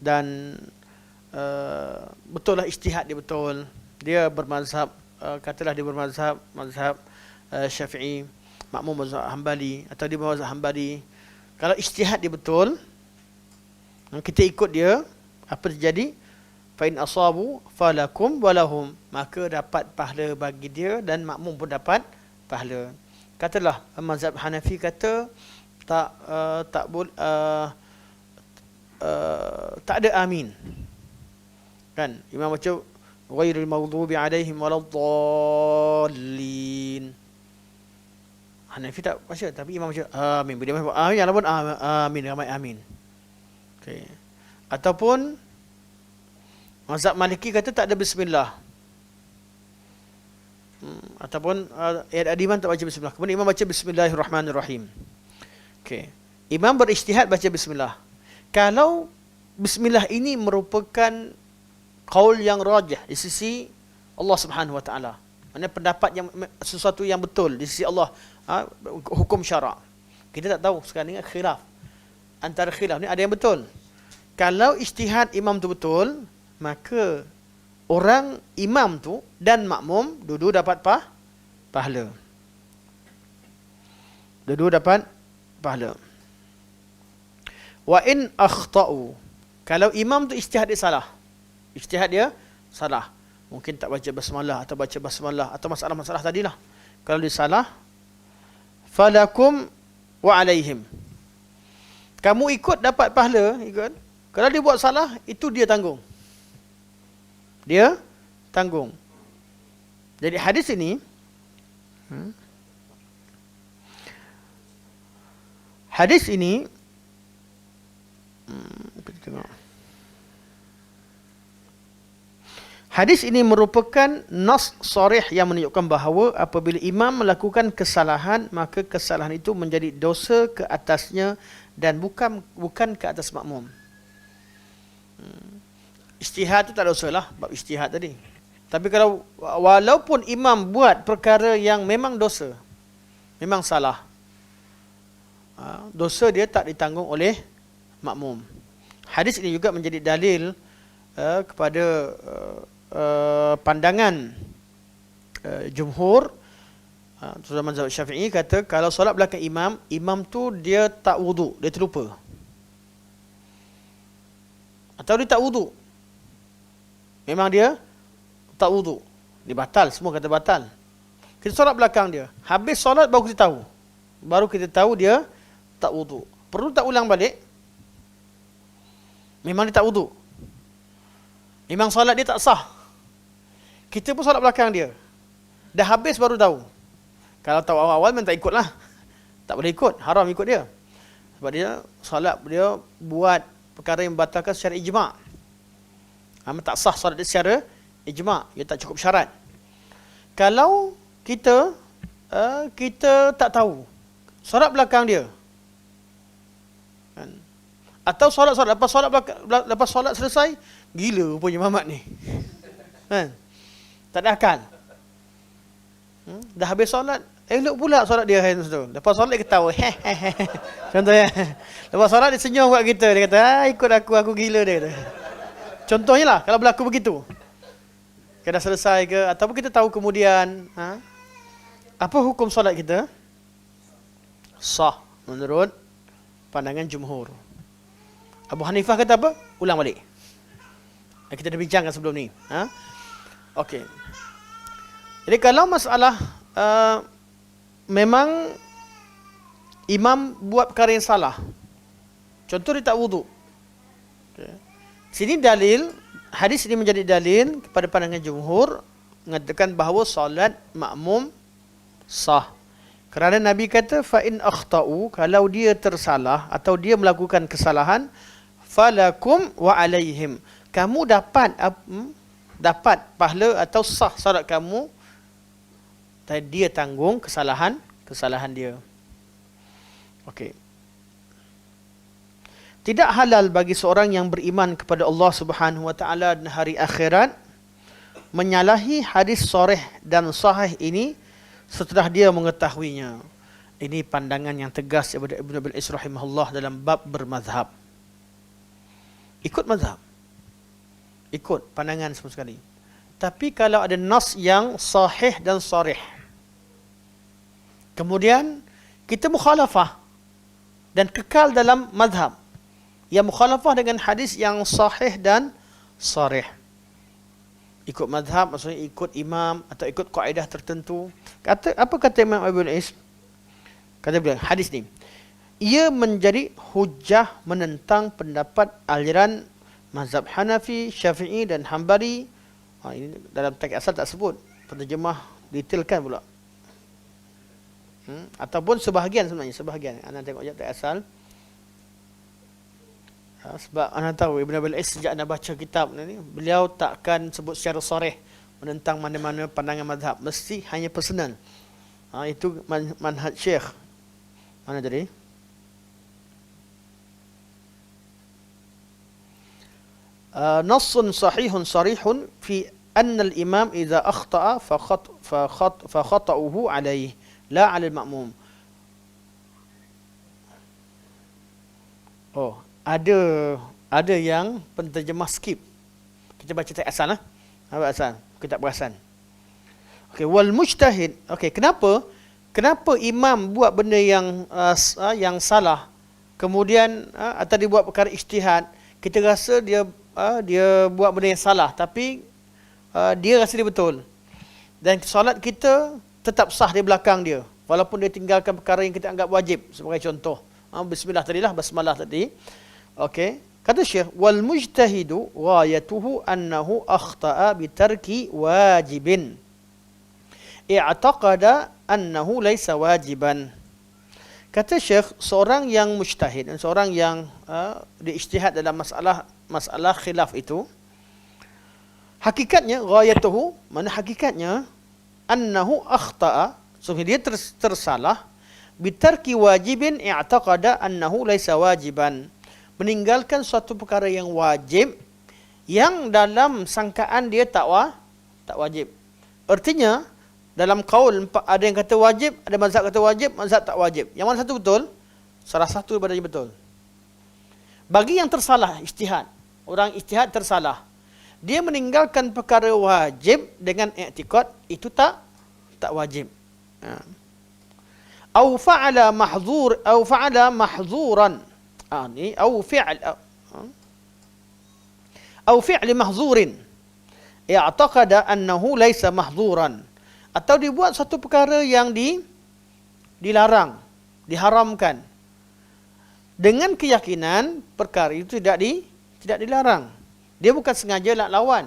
dan betul lah ijtihad dia betul. Dia bermazhab, katalah dia bermazhab mazhab Syafi'i, makmum mazhab Hambali, atau dia mazhab Hambali. Kalau ijtihad dia betul, kita ikut dia, apa terjadi? Fa in asabu falakum walahum, maka dapat pahala bagi dia dan makmum pun dapat pahala. Katalah mazhab Hanafi kata tak ada amin. Kan imam baca ghairil maghdubi alaihim waladdallin. Hanafi tak baca, tapi imam baca amin. Bila imam amin, yang lain pun amin, ramai amin. Okey. Ataupun mazhab Maliki kata tak ada bismillah. Ataupun imam tak baca bismillah. Kemudian imam baca bismillahirrahmanirrahim. Okey. Imam berijtihad baca bismillah. Kalau bismillah ini merupakan qaul yang rajih di sisi Allah Subhanahu wa taala. Maksudnya pendapat yang sesuatu yang betul di sisi Allah, hukum syarak. Kita tak tahu sekarang ni khilaf. Antara khilaf ni ada yang betul. Kalau ijtihad imam tu betul, maka orang imam tu dan makmum dua-dua dapat pahala. Dua-dua dapat pahala. Wa in akhtau, kalau imam tu ijtihad dia salah. Ijtihad dia salah. Mungkin tak baca basmalah atau baca basmalah atau masalah-masalah tadilah. Kalau dia salah, falakum wa alaihim. Kamu ikut dapat pahala, ikut. Kalau dia buat salah, itu dia tanggung. Dia tanggung. Jadi hadis ini hadis ini merupakan nas sharih yang menunjukkan bahawa apabila imam melakukan kesalahan, maka kesalahan itu menjadi dosa ke atasnya dan bukan ke atas makmum. Ijtihad tu tak dosa lah, bab ijtihad tadi. Tapi kalau walaupun imam buat perkara yang memang dosa, memang salah, dosa dia tak ditanggung oleh makmum. Hadis ini juga menjadi dalil kepada pandangan jumhur, terutama mazhab Syafi'i, kata kalau solat belakang imam tu dia tak wudu, dia terlupa. Atau dia tak wudu. Memang dia tak wudu. Dia batal, semua kata batal. Kita solat belakang dia. Habis solat baru kita tahu. Baru kita tahu dia tak wudu. Perlu tak ulang balik? Memang dia tak wuduk. Memang solat dia tak sah. Kita pun solat belakang dia. Dah habis baru tahu. Kalau tahu awal-awal memang tak ikut lah. Tak boleh ikut, haram ikut dia. Sebab dia solat dia buat perkara yang membatalkan secara ijma'. Tak sah solat dia secara ijma', dia tak cukup syarat. Kalau kita tak tahu solat belakang dia, kan? Atau solat lepas solat selesai, gila rupanya Muhammad ni, kan? Tak ada akal. Dah habis solat, elok pula solat dia hari tu. Lepas solat dia ketawa. Contohnya. Lepas solat dia senyum buat kita. Dia kata, ikut aku gila dia kata. Contohnya lah, kalau berlaku begitu. Kita dah selesai ke, ataupun kita tahu kemudian, apa hukum solat kita? Sah menurut pandangan jumhur. Abu Hanifah kata apa? Ulang balik. Kita dah bincangkan sebelum ni. Okey. Jadi kalau masalah memang imam buat perkara yang salah, contoh dia tak wuduk, okay. Sini dalil, hadis ini menjadi dalil kepada pandangan jumhur mengatakan bahawa solat makmum sah. Kerana Nabi kata fa in akhtau, kalau dia tersalah atau dia melakukan kesalahan, falakum wa alaihim, kamu dapat pahala atau sah solat kamu, dan dia tanggung kesalahan dia. Okey. Tidak halal bagi seorang yang beriman kepada Allah Subhanahu wa taala dan hari akhirat menyalahi hadis sharih dan sahih ini setelah dia mengetahuinya. Ini pandangan yang tegas daripada Ibn Abil Is rahimahullah dalam bab bermazhab. Ikut mazhab. Ikut pandangan semua sekali. Tapi kalau ada nas yang sahih dan sharih, kemudian kita mukhalafah dan kekal dalam mazhab yang mukhalafah dengan hadis yang sahih dan sharih, ikut mazhab maksudnya ikut imam atau ikut kaedah tertentu. Apa kata Imam Ibn Is? Kata beliau, hadis ni ia menjadi hujah menentang pendapat aliran mazhab Hanafi, Syafi'i dan Hambali. Ini dalam teks asal tak sebut, penterjemah detailkan pula. Ataupun sebahagian sebenarnya, sebahagian. Anda tengok je teks asal. Sebab anda tahu Ibn Abil Is sejak anda baca kitab ni, beliau takkan sebut secara sharih menentang mana-mana pandangan mazhab, mesti hanya personal. Itu manhaj Syekh. Mana tadi? Nassun sahihun sarihun fi anna al-imam idza akhta'a fa khata'uhu alayhi la 'ala al-ma'mum. Oh, ada yang penterjemah skip. Kita baca teks asal lah. Apa asal? Kitab perasan. Okey, wal mujtahid. Okey, kenapa imam buat benda yang salah, kemudian atau dia buat perkara ijtihad, kita rasa dia buat benda yang salah, tapi dia rasa dia betul. Dan solat kita tetap sah di belakang dia, walaupun dia tinggalkan perkara yang kita anggap wajib. Sebagai contoh, bismillah tadilah, basmalah tadi. Okey, kata Syekh, wal mujtahidu ghayatuhu annahu akhta'a bi tarki wajibin i'taqada annahu laisa wajiban. Kata Syekh, seorang yang mujtahid dan seorang yang diijtihad dalam masalah khilaf itu, hakikatnya ghayatuhu, mana hakikatnya annahu akhta'a, sebenarnya dia tersalah bitarki wajibin i'taqada annahu laisa wajiban, meninggalkan suatu perkara yang wajib yang dalam sangkaan dia tak wajib. Artinya dalam kaul ada yang kata wajib, ada mazhab kata wajib, mazhab tak wajib. Yang mana satu betul? Salah satu daripadanya betul. Bagi yang tersalah ijtihad, orang ijtihad tersalah, dia meninggalkan perkara wajib dengan i'tiqad itu tak wajib. Au fa'ala mahzuran. Ni au fi'li mahzurin i'taqada annahu laisa mahzuran. Atau dibuat satu perkara yang dilarang, diharamkan, dengan keyakinan perkara itu tidak dilarang. Dia bukan sengaja nak lawan.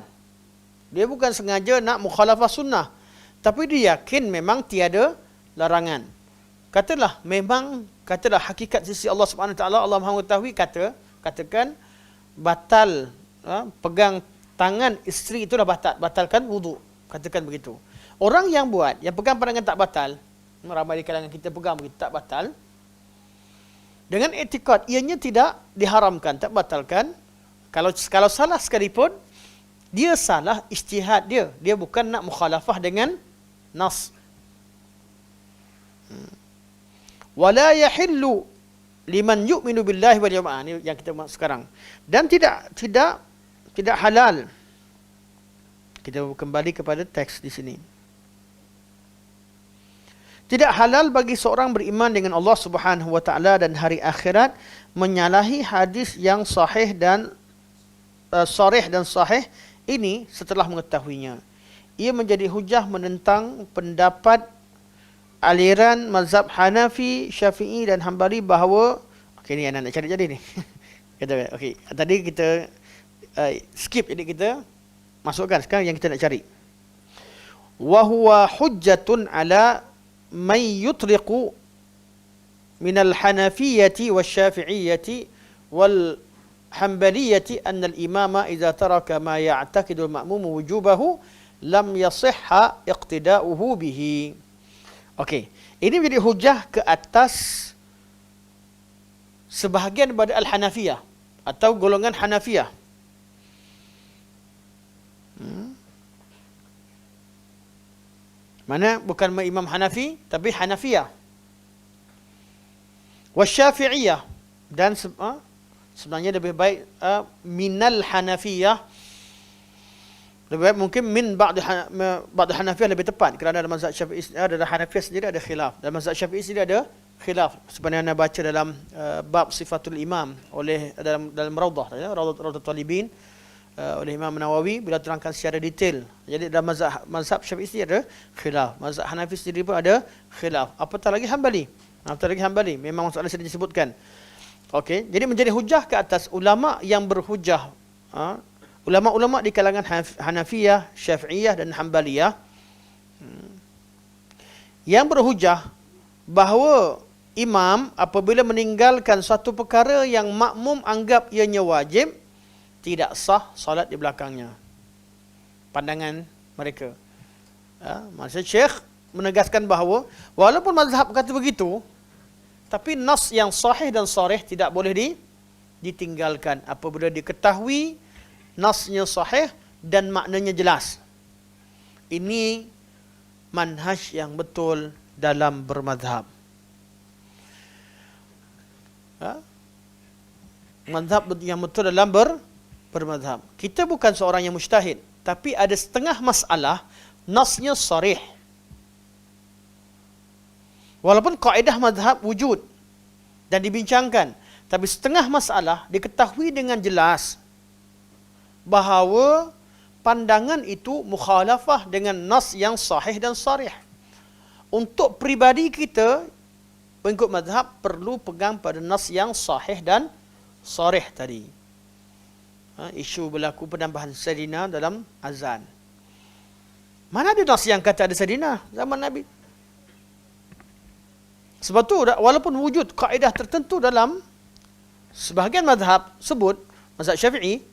Dia bukan sengaja nak mukhalafah sunnah. Tapi dia yakin memang tiada larangan. Katalah hakikat sisi Allah Subhanahu Wa Taala, Allah Maha mengetahui, katakan batal pegang tangan isteri itulah batalkan wuduk. Katakan begitu. Orang yang pegang pandangan tak batal, ramai di kalangan kita pegang begitu, tak batal, dengan etikad ianya tidak diharamkan, tak batalkan. Kalau salah sekalipun, dia salah ijtihad dia. Dia bukan nak mukhalafah dengan nas. Wala yahillu liman yu'minu billahi wal yawmil akhir. Ini yang kita maksud sekarang. Dan tidak halal. Kita kembali kepada teks di sini. Tidak halal bagi seorang beriman dengan Allah Subhanahu Wa Taala dan hari akhirat menyalahi hadis yang sahih dan sahih ini setelah mengetahuinya. Ia menjadi hujah menentang pendapat aliran mazhab Hanafi, Syafi'i dan Hambali bahawa ni anak nak cari jadi ni. Okey, tadi kita skip, jadi kita masukkan sekarang yang kita nak cari. Wa huwa hujjatun ala man yutriqu min al-Hanafiyyati wash-Syafi'iyyati wal-Hambaliyyati anna al-imama idza taraka ma ya'taqidu al-ma'mum wujubahu lam yasihha iqtida'uhu bihi. Okey, ini menjadi hujah ke atas sebahagian daripada Al-Hanafiyah atau golongan Hanafiyah. Mana bukan Imam Hanafi tapi Hanafiyah. Wasyafi'iyah, dan sebenarnya lebih baik minal Hanafiyah. Lebih baik mungkin min ba'd Hanafiyah lebih tepat, kerana dalam mazhab Syafi'i ada Hanafiyah sendiri ada khilaf. Dalam mazhab Syafi'i sendiri ada khilaf. Sebenarnya anda baca dalam bab sifatul imam oleh dalam Raudah Talibin oleh Imam Nawawi, bila terangkan secara detail. Jadi dalam mazhab Syafi'i sendiri ada khilaf. Mazhab Hanafi sendiri pun ada khilaf. Apatah lagi Hambali. Memang masalah sudah disebutkan. Okey, jadi menjadi hujah ke atas ulama yang berhujah. Ulama-ulama di kalangan Hanafiyah, Syafi'iyah dan Hambaliyah yang berhujah bahawa imam apabila meninggalkan satu perkara yang makmum anggap ianya wajib, tidak sah solat di belakangnya. Pandangan mereka. Maksud Syekh menegaskan bahawa walaupun mazhab kata begitu, tapi nas yang sahih dan sharih tidak boleh ditinggalkan apabila diketahui nasnya sahih dan maknanya jelas. Ini manhaj yang betul dalam bermadhab. Mazhab yang betul dalam bermadhab. Kita bukan seorang yang mujtahid, tapi ada setengah masalah nasnya sharih. Walaupun kaedah mazhab wujud dan dibincangkan, tapi setengah masalah diketahui dengan jelas bahawa pandangan itu mukhalafah dengan nas yang sahih dan sharih. Untuk peribadi kita mengikut mazhab perlu pegang pada nas yang sahih dan sharih tadi. Isu berlaku penambahan sayyidina dalam azan. Mana ada nas yang kata ada sayyidina zaman Nabi? Sebab tu walaupun wujud kaedah tertentu dalam sebahagian mazhab sebut, mazhab Syafi'i,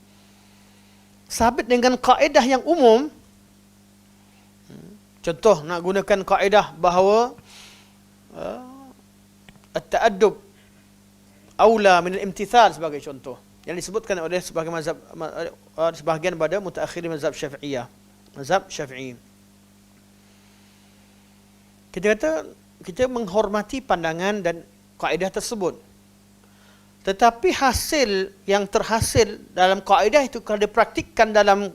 sabit dengan kaedah yang umum. Contoh, nak gunakan kaedah bahawa at-ta'addub aula min al-imtithal sebagai contoh yang disebutkan oleh sebahagian mazhab, sebahagian pada mutaakhirin mazhab Syafi'iyah, mazhab Syafi'i. Kita kata kita menghormati pandangan dan kaedah tersebut. Tetapi hasil yang terhasil dalam kaedah itu kalau dipraktikkan dalam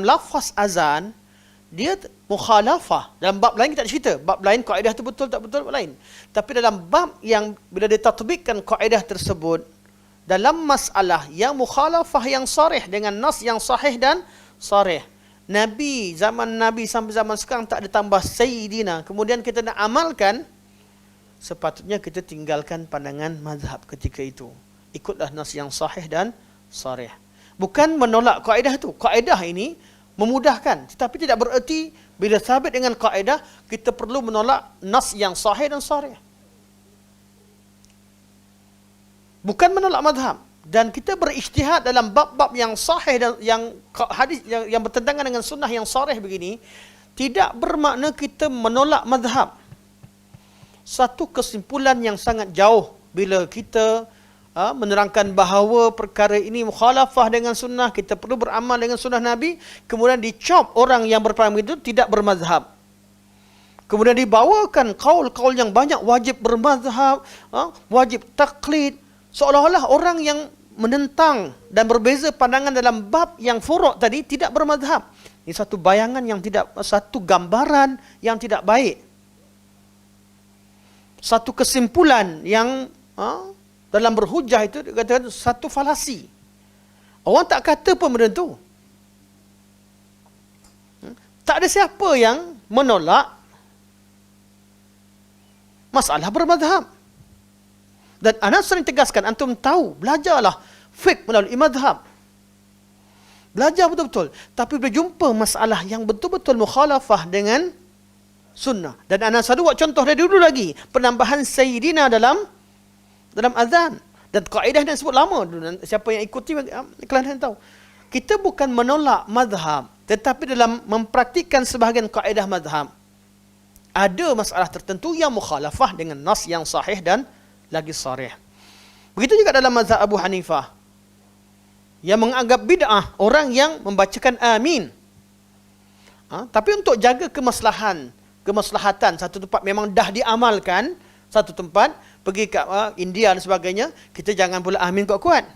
lafaz azan, dia mukhalafah. Dalam bab lain kita tak cerita, bab lain kaedah itu betul tak betul, bab lain. Tapi dalam bab yang bila ditatbikkan kaedah tersebut dalam masalah yang mukhalafah yang sarih dengan nas yang sahih dan sarih. Zaman Nabi sampai zaman sekarang tak ada tambah sayyidina, kemudian kita nak amalkan, sepatutnya kita tinggalkan pandangan mazhab ketika itu. ikutlah nas yang sahih dan sarih. Bukan menolak kaedah itu. Kaedah ini memudahkan, tetapi tidak bererti bila sabit dengan kaedah kita perlu menolak nas yang sahih dan sarih. Bukan menolak mazhab. Dan kita berijtihad dalam bab-bab yang sahih dan yang hadis yang bertentangan dengan sunnah yang sarih begini, tidak bermakna kita menolak mazhab. Satu kesimpulan yang sangat jauh bila kita menerangkan bahawa perkara ini mukhalafah dengan sunnah, kita perlu beramal dengan sunnah Nabi, kemudian dicop orang yang berperangan itu tidak bermazhab. Kemudian dibawakan kaul-kaul yang banyak wajib bermazhab, wajib taklid, seolah-olah orang yang menentang dan berbeza pandangan dalam bab yang furu' tadi tidak bermazhab. Ini satu bayangan yang tidak, satu gambaran yang tidak baik. Satu kesimpulan yang dalam berhujah itu dikatakan satu falasi. Orang tak kata pun benda tu. Tak ada siapa yang menolak masalah bermazhab. Dan ana sering tegaskan, antum tahu, belajarlah fiqh melalui mazhab. Belajar betul-betul. Tapi bila jumpa masalah yang betul-betul mukhalafah dengan sunnah. Dan ana selalu buat contoh dari dulu lagi. Penambahan Sayyidina dalam azan. Dan kaedah yang sebut lama. Siapa yang ikuti, kalian tahu. Kita bukan menolak mazhab. Tetapi dalam mempraktikkan sebahagian kaedah mazhab, ada masalah tertentu yang mukhalafah dengan nas yang sahih dan lagi sarih. Begitu juga dalam mazhab Abu Hanifah, yang menganggap bid'ah orang yang membacakan amin. Tapi untuk jaga kemaslahatan satu tempat memang dah diamalkan, satu tempat pergi ke India dan sebagainya, kita jangan pula amin kuat-kuat.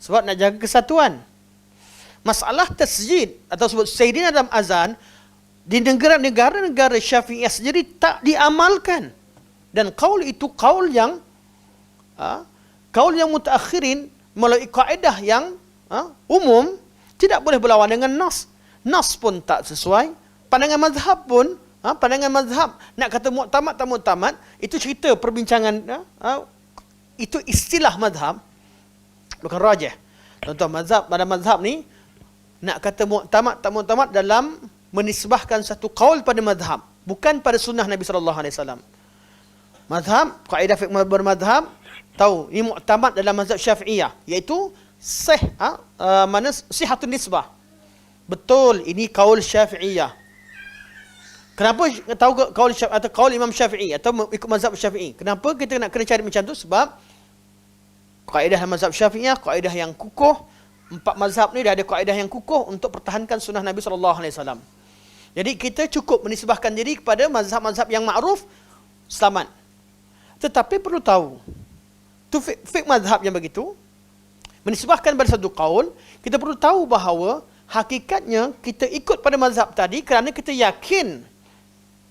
Sebab nak jaga kesatuan. Masalah tasjid atau sebut Sayyidina dalam azan di negara-negara Syafi'iyah sendiri tak diamalkan. Dan kaul itu kaul yang mutaakhirin melalui kaedah yang umum tidak boleh berlawan dengan nas. Nas pun tak sesuai. Pandangan mazhab pun, pandangan mazhab nak kata muktamad tak muktamad, itu cerita perbincangan, itu istilah mazhab, bukan rajih. Contoh mazhab, pada mazhab ni nak kata muktamad tak muktamad dalam menisbahkan satu kaul pada mazhab, bukan pada sunnah Nabi SAW. Mazhab, kaedah fiqh bermazhab, tahu ini muktamad dalam mazhab Syafi'iyah, iaitu sihatun nisbah. Betul, ini kaul Syafi'iyah. Kenapa tahu kaul atau kaul Imam Syafi'i atau ikut mazhab Syafi'i? Kenapa kita nak kena cari macam tu? Sebab kaedah mazhab Syafi'iyah, kaedah yang kukuh. 4 mazhab ni dah ada kaedah yang kukuh untuk pertahankan sunnah Nabi SAW. Jadi kita cukup menisbahkan diri kepada mazhab-mazhab yang ma'ruf, selamat. Tetapi perlu tahu, tu fiqh mazhab yang begitu, menisbahkan pada satu kaul, kita perlu tahu bahawa hakikatnya kita ikut pada mazhab tadi kerana kita yakin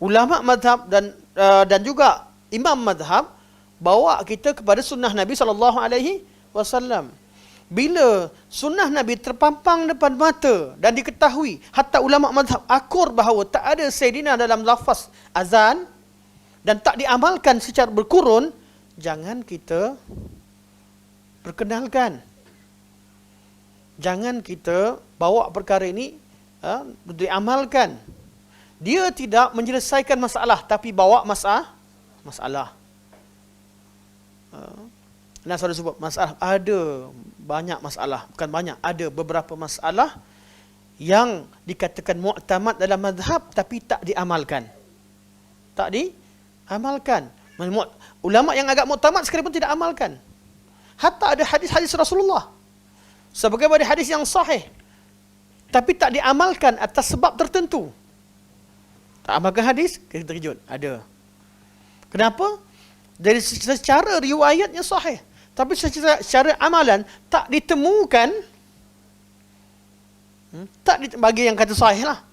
ulama mazhab dan juga imam mazhab bawa kita kepada sunnah Nabi SAW. Bila sunnah Nabi terpampang depan mata dan diketahui, hatta ulama mazhab akur bahawa tak ada Sayyidina dalam lafaz azan dan tak diamalkan secara berkurun, jangan kita perkenalkan. Jangan kita bawa perkara ini diamalkan. Dia tidak menyelesaikan masalah, tapi bawa masalah. Nah, saya sebut masalah, ada banyak masalah, bukan banyak, ada beberapa masalah yang dikatakan mu'tamad dalam mazhab tapi tak diamalkan. Tak diamalkan. Ulama yang agak mu'tamad sekali pun tidak amalkan. Hatta ada hadis-hadis Rasulullah sebagai hadis yang sahih, tapi tak diamalkan atas sebab tertentu. Tak amalkan hadis, kita terkejut. Ada. Kenapa? Dari secara riwayatnya sahih, tapi secara amalan tak ditemukan, bagi yang kata sahih lah,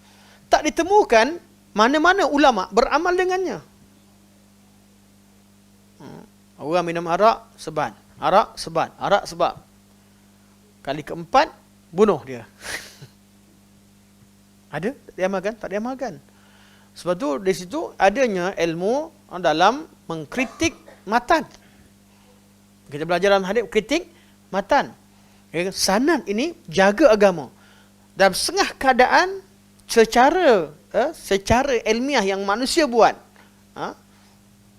tak ditemukan mana-mana ulama beramal dengannya. Orang minum arak, sebat. Arak sebab. Kali keempat, bunuh dia. Ada? Tak diamalkan? Tak diamalkan. Sebab tu, di situ adanya ilmu dalam mengkritik matan. Kita belajar dalam hadis kritik matan. Sanad ini jaga agama. Dalam setengah keadaan secara ilmiah yang manusia buat,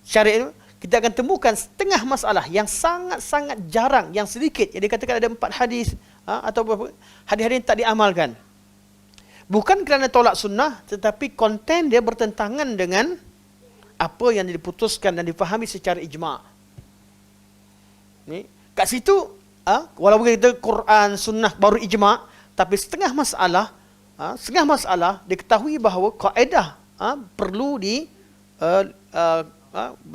secara ilmiah, kita akan temukan setengah masalah yang sangat-sangat jarang, yang sedikit. Yang dikatakan ada 4 hadis atau hadis-hadis yang tak diamalkan. Bukan kerana tolak sunnah, tetapi konten dia bertentangan dengan apa yang diputuskan dan difahami secara ijma'. Ni, kat situ, walaupun kita Quran, sunnah baru ijma', tapi setengah masalah diketahui bahawa kaedah perlu dia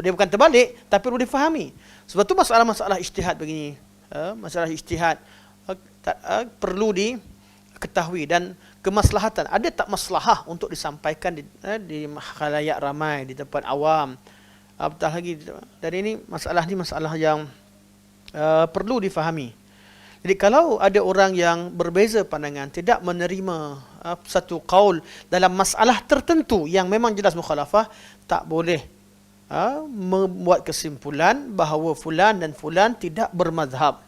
bukan terbalik, tapi perlu difahami. Sebab tu masalah-masalah ijtihad begini, masalah ijtihad perlu diketahui, dan kemaslahatan. Ada tak maslahah untuk disampaikan di khalayak ramai, di tempat awam. Apatah lagi, dan ini masalah yang perlu difahami. Jadi kalau ada orang yang berbeza pandangan, tidak menerima satu qaul dalam masalah tertentu yang memang jelas mukhalafah, tak boleh membuat kesimpulan bahawa fulan dan fulan tidak bermadhab,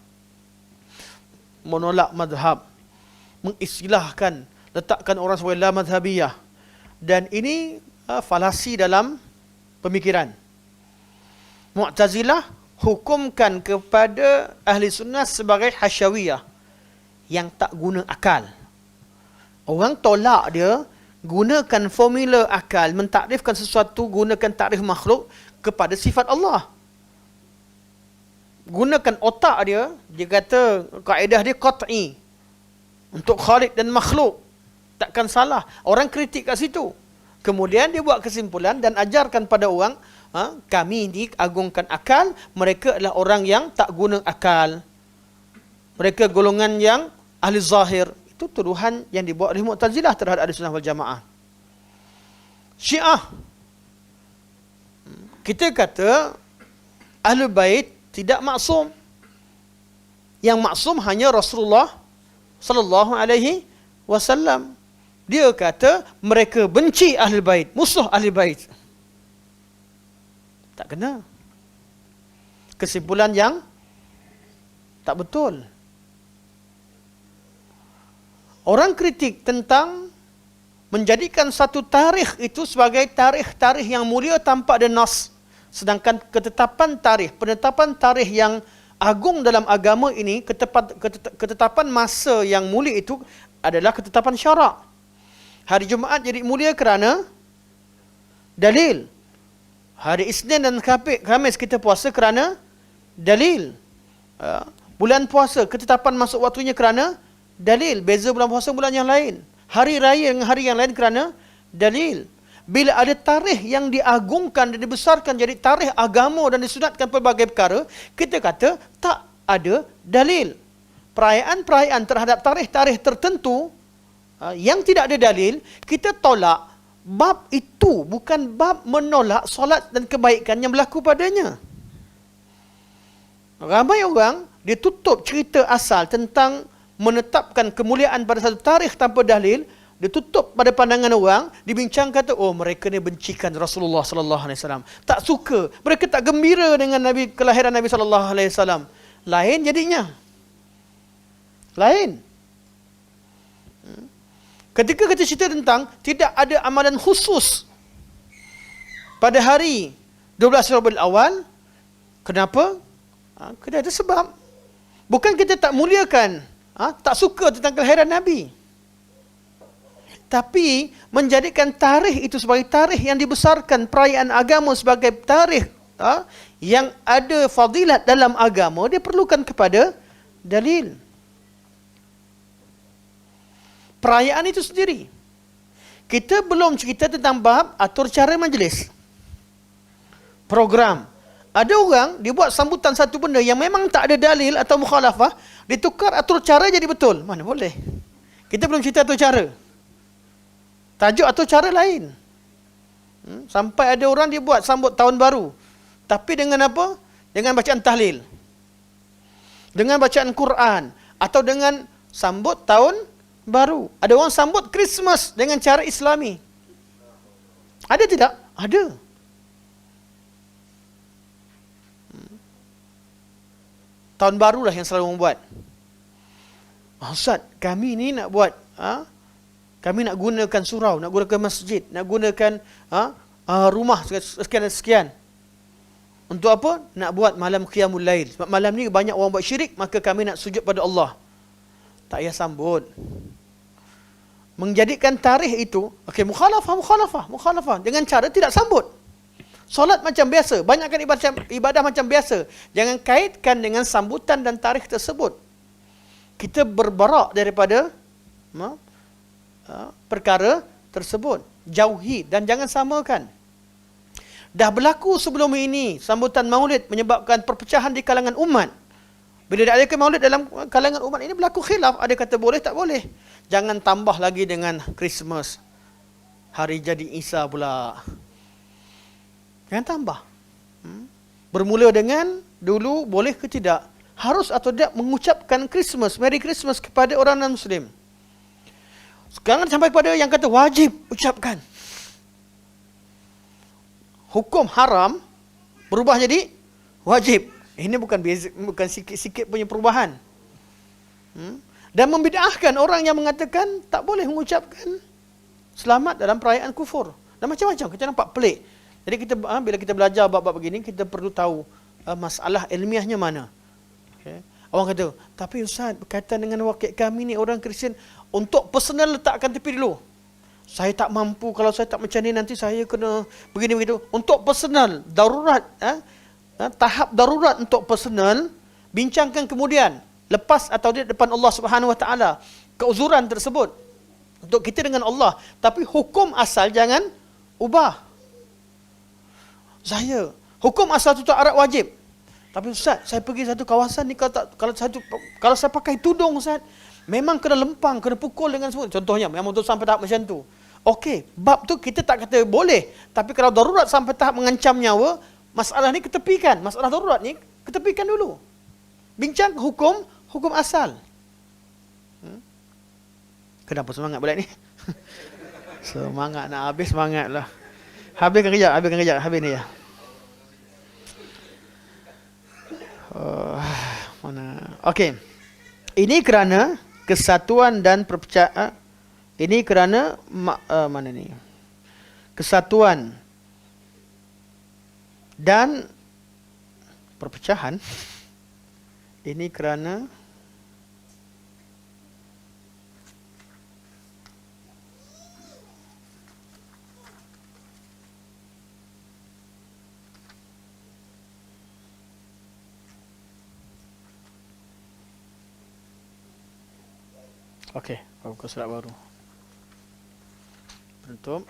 menolak madhab, mengistilahkan, letakkan orang sebagai la madhabiyah. Dan ini falasi dalam pemikiran. Mu'tazilah hukumkan kepada ahli sunnah sebagai hasyawiyah, yang tak guna akal. Orang tolak dia, gunakan formula akal, mentakrifkan sesuatu, gunakan takrif makhluk kepada sifat Allah. Gunakan otak dia kata kaedah dia qat'i untuk khaliq dan makhluk, takkan salah. Orang kritik kat situ. Kemudian dia buat kesimpulan dan ajarkan pada orang, kami diagungkan akal, mereka adalah orang yang tak guna akal. Mereka golongan yang ahli zahir. Itu tuduhan yang dibuat oleh Mu'tazilah terhadap Ahli Sunnah wal Jamaah. Syiah, kita kata Ahlul Bait tidak maksum. Yang maksum hanya Rasulullah sallallahu alaihi wasallam. Dia kata mereka benci Ahlul Bait, musuh Ahlul Bait. Tak kena. Kesimpulan yang tak betul. Orang kritik tentang menjadikan satu tarikh itu sebagai tarikh yang mulia tanpa ada nas. Sedangkan penetapan tarikh yang agung dalam agama ini, ketetapan masa yang mulia itu adalah ketetapan syarak. Hari Jumaat jadi mulia kerana dalil. Hari Isnin dan Khamis kita puasa kerana dalil. Bulan puasa, ketetapan masuk waktunya kerana dalil. Beza bulan puasa bulan yang lain. Hari raya dengan hari yang lain kerana dalil. Bila ada tarikh yang diagungkan dan dibesarkan jadi tarikh agama dan disunatkan pelbagai perkara, kita kata tak ada dalil. Perayaan-perayaan terhadap tarikh-tarikh tertentu yang tidak ada dalil, kita tolak. Bab itu bukan bab menolak solat dan kebaikan yang berlaku padanya. Ramai orang, dia tutup cerita asal tentang menetapkan kemuliaan pada satu tarikh tanpa dalil, dia tutup pada pandangan orang, dibincang kata, oh mereka ni bencikan Rasulullah sallallahu alaihi wasallam. Tak suka, mereka tak gembira dengan kelahiran Nabi sallallahu alaihi wasallam. Lain jadinya. Lain. Ketika kita cerita tentang tidak ada amalan khusus pada hari 12 Rabiul Awal, kenapa? Kena ada sebab. Bukan kita tak muliakan, tak suka tentang kelahiran Nabi. Tapi menjadikan tarikh itu sebagai tarikh yang dibesarkan, perayaan agama sebagai tarikh yang ada fadilat dalam agama, dia perlukan kepada dalil. Perayaan itu sendiri. Kita belum cerita tentang bab atur cara majlis. Program. Ada orang, dia buat sambutan satu benda yang memang tak ada dalil atau mukhalafah, ditukar atur cara jadi betul. Mana boleh. Kita belum cerita atur cara. Tajuk atur cara lain. Sampai ada orang dia buat sambut tahun baru. Tapi dengan apa? Dengan bacaan tahlil. Dengan bacaan Quran. Atau dengan sambut tahun baru. Ada orang sambut Christmas dengan cara Islami. Ada tidak? Ada. tahun barulah yang selalu membuat. Ustaz, kami ni nak buat, kami nak gunakan surau, nak gunakan masjid, nak gunakan rumah sekian. Untuk apa? Nak buat malam qiyamul lail. Sebab malam ni banyak orang buat syirik, maka kami nak sujud pada Allah. Tak payah sambut. Menjadikan tarikh itu, mukhalafah. Dengan cara tidak sambut. Solat macam biasa, banyakkan ibadah macam biasa. Jangan kaitkan dengan sambutan dan tarikh tersebut. Kita berbarak daripada perkara tersebut. Jauhi dan jangan samakan. Dah berlaku sebelum ini sambutan maulid menyebabkan perpecahan di kalangan umat. Bila diadakan maulid dalam kalangan umat ini berlaku khilaf, ada kata boleh tak boleh. Jangan tambah lagi dengan Christmas, hari jadi Isa pula. Jangan tambah. Bermula dengan dulu boleh ke tidak, harus atau tidak mengucapkan Christmas, Merry Christmas kepada orang non-Muslim. Sekarang sampai pada yang kata wajib ucapkan. Hukum haram berubah jadi wajib. Ini bukan sikit-sikit punya perubahan. Dan membid'ahkan orang yang mengatakan tak boleh mengucapkan selamat dalam perayaan kufur. Dan macam-macam, kita nampak pelik. Jadi kita bila kita belajar bab-bab begini, kita perlu tahu masalah ilmiahnya mana. Okay. Orang kata, tapi Ustaz, berkaitan dengan wakil kami ni orang Kristian, untuk personal letakkan tepi dulu. Saya tak mampu, kalau saya tak macam ni nanti saya kena begini begitu. Untuk personal, darurat, tahap darurat untuk personal, bincangkan kemudian, lepas atau di depan Allah Subhanahu Wa Taala, keuzuran tersebut untuk kita dengan Allah. Tapi hukum asal jangan ubah. Hukum asal tutup aurat wajib. Tapi Ustaz, saya pergi satu kawasan ni, kalau saya pakai tudung Ustaz, memang kena lempang, kena pukul dengan semua. Contohnya, memang tu sampai tahap macam tu. Okey, bab tu kita tak kata boleh. Tapi kalau darurat sampai tahap mengancam nyawa, masalah ni ketepikan. Masalah darurat ni ketepikan dulu. Bincang hukum asal. Kenapa semangat bulan ni? Semangat nak habis, semangatlah. Habiskan kejap ni ya. Mana? Okey. Ini kerana kesatuan dan perpecahan. Ini kerana mana ni? Kesatuan dan perpecahan. Ini kerana okey, buka surat baru. Bentuk.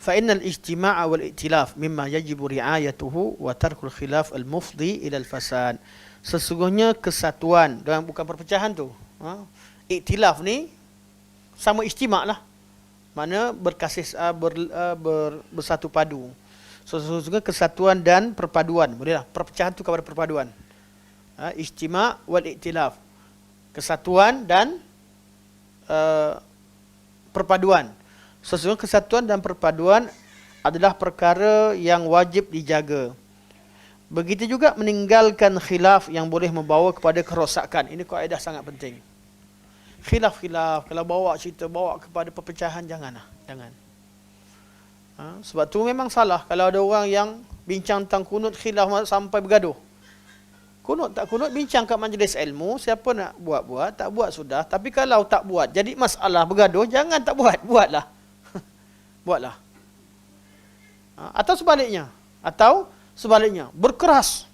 فإن الاجتماع والائتلاف مما يجب رعايته وترك الخلاف المفضي إلى الفساد. Sesungguhnya kesatuan dan bukan perpecahan tu. Iktilaf ni sama ijtima' lah. Mana bersatu padu. Sesungguhnya kesatuan dan perpaduan. Bolehlah perpecahan tu kepada perpaduan. Ijtima' wal iktilaf. Kesatuan dan perpaduan. Sesungguhnya kesatuan dan perpaduan adalah perkara yang wajib dijaga. Begitu juga meninggalkan khilaf yang boleh membawa kepada kerosakan. Ini kaedah sangat penting. Khilaf, kalau bawa kepada perpecahan, janganlah. Jangan. Sebab tu memang salah kalau ada orang yang bincang tentang kunut khilaf sampai bergaduh. Kunut tak kunut, bincang kat majlis ilmu, siapa nak buat, tak buat sudah. Tapi kalau tak buat, jadi masalah bergaduh, jangan tak buat, buatlah. Buatlah. Atau sebaliknya, berkeras.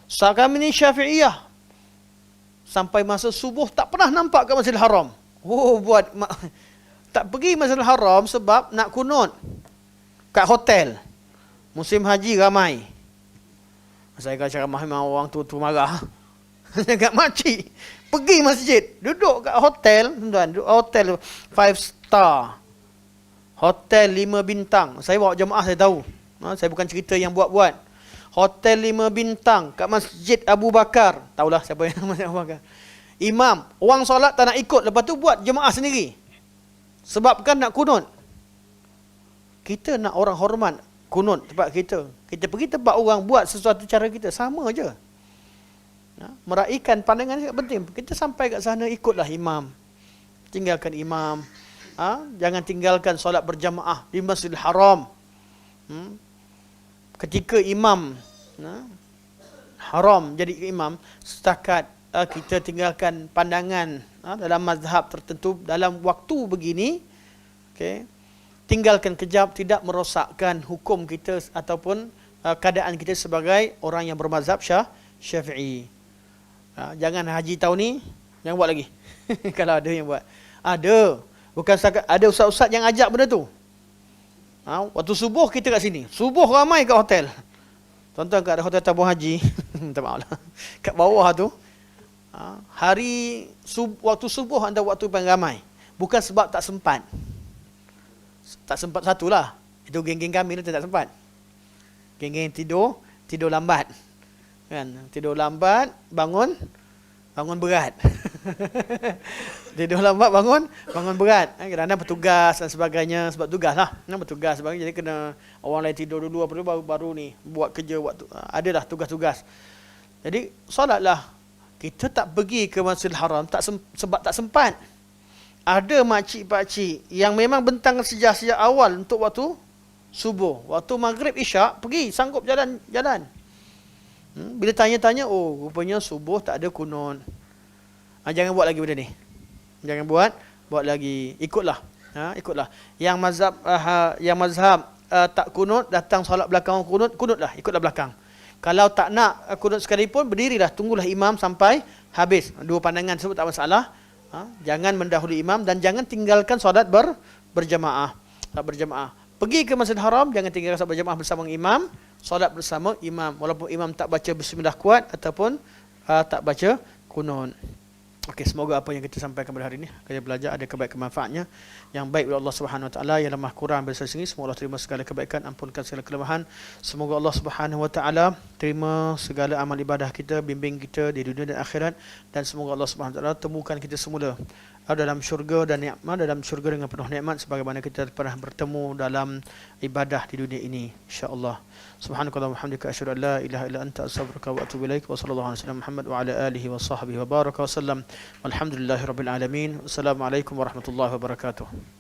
Saat kami ni Syafi'iyah, sampai masa subuh tak pernah nampak kat Masjidil Haram. Tak pergi Masjidil Haram sebab nak kunut kat hotel. Musim haji ramai. Saya kata ceramah memang orang tu marah. Agak makcik. Pergi masjid. Duduk kat hotel. Tuan, duduk hotel 5 star. Hotel 5 bintang. Saya bawa jemaah, saya tahu. Saya bukan cerita yang buat-buat. Hotel 5 bintang kat Masjid Abu Bakar. Tahulah siapa yang Masjid Abu Bakar. Imam. Orang solat tak nak ikut. Lepas tu buat jemaah sendiri. Sebab kan nak kunut. Kita nak orang hormat kunut tempat kita. Kita pergi tempat orang buat sesuatu cara kita. Sama je. Meraihkan pandangan sangat penting. Kita sampai kat sana, ikutlah imam. Tinggalkan imam. Jangan tinggalkan solat berjamaah di Masjidil Haram. Ketika imam haram jadi imam, setakat kita tinggalkan pandangan dalam mazhab tertentu dalam waktu begini, okay, tinggalkan kejap, tidak merosakkan hukum kita ataupun keadaan kita sebagai orang yang bermazhab Syafi'i. Jangan haji tahun ni, jangan buat lagi. Kalau ada yang buat. Ada. Bukan setakat, ada ustaz-ustaz yang ajak benda tu. Waktu subuh kita kat sini. Subuh ramai kat hotel. Tuan-tuan kat hotel tabung haji. Minta maaf lah. Kat bawah tu. Waktu subuh anda waktu paling ramai. Bukan sebab tak sempat. Tak sempat satulah. Itu geng-geng kami tu tak sempat. Geng-geng tidur lambat. Kan? Tidur lambat, bangun berat. Tidur lambat, bangun berat. Kerana petugas dan sebagainya, sebab tugas lah. Bertugas sebagainya, jadi kena orang lain tidur dulu apa dulu baru ni buat kerja waktu. Adalah tugas-tugas. Jadi solatlah. Kita tak pergi ke Masjidil Haram sebab tak sempat. Ada makcik-pakcik yang memang bentang sejak awal untuk waktu subuh, waktu maghrib isyak pergi, sanggup jalan. Bila tanya-tanya, oh rupanya subuh tak ada kunut. Jangan buat lagi benda ni. Jangan buat lagi. Ikutlah. Yang mazhab tak kunut, datang solat belakang kunutlah, ikutlah belakang. Kalau tak nak kunut sekalipun, berdirilah, tunggulah imam sampai habis. Dua pandangan tersebut tak masalah. Jangan mendahului imam dan jangan tinggalkan solat berjamaah. Pergi ke Masjidil Haram, jangan tinggalkan solat berjamaah bersama imam. Solat bersama imam walaupun imam tak baca bismillah kuat ataupun tak baca kunut. Okey, semoga apa yang kita sampaikan pada hari ini, kita belajar ada kebaikan manfaatnya. Yang baik oleh Allah Subhanahu Wa Taala, yang lemah kurang bersama sini, semoga Allah terima segala kebaikan, ampunkan segala kelemahan. Semoga Allah Subhanahu Wa Taala terima segala amal ibadah kita, bimbing kita di dunia dan akhirat, dan semoga Allah Subhanahu Wa Taala temukan kita semula dalam syurga dan nikmat, dalam syurga dengan penuh nikmat sebagaimana kita pernah bertemu dalam ibadah di dunia ini, insya-Allah. Subhanakallahumma wa bihamdika asyhadu an la ilaha illa anta astaghfiruka wa atubu ilaik. Wa sallallahu alaihi wasallam Muhammad wa ala alihi wa sahbihi wa baraka wa sallam. Walhamdulillahirabbil alamin. Wassalamualaikum warahmatullahi wabarakatuh.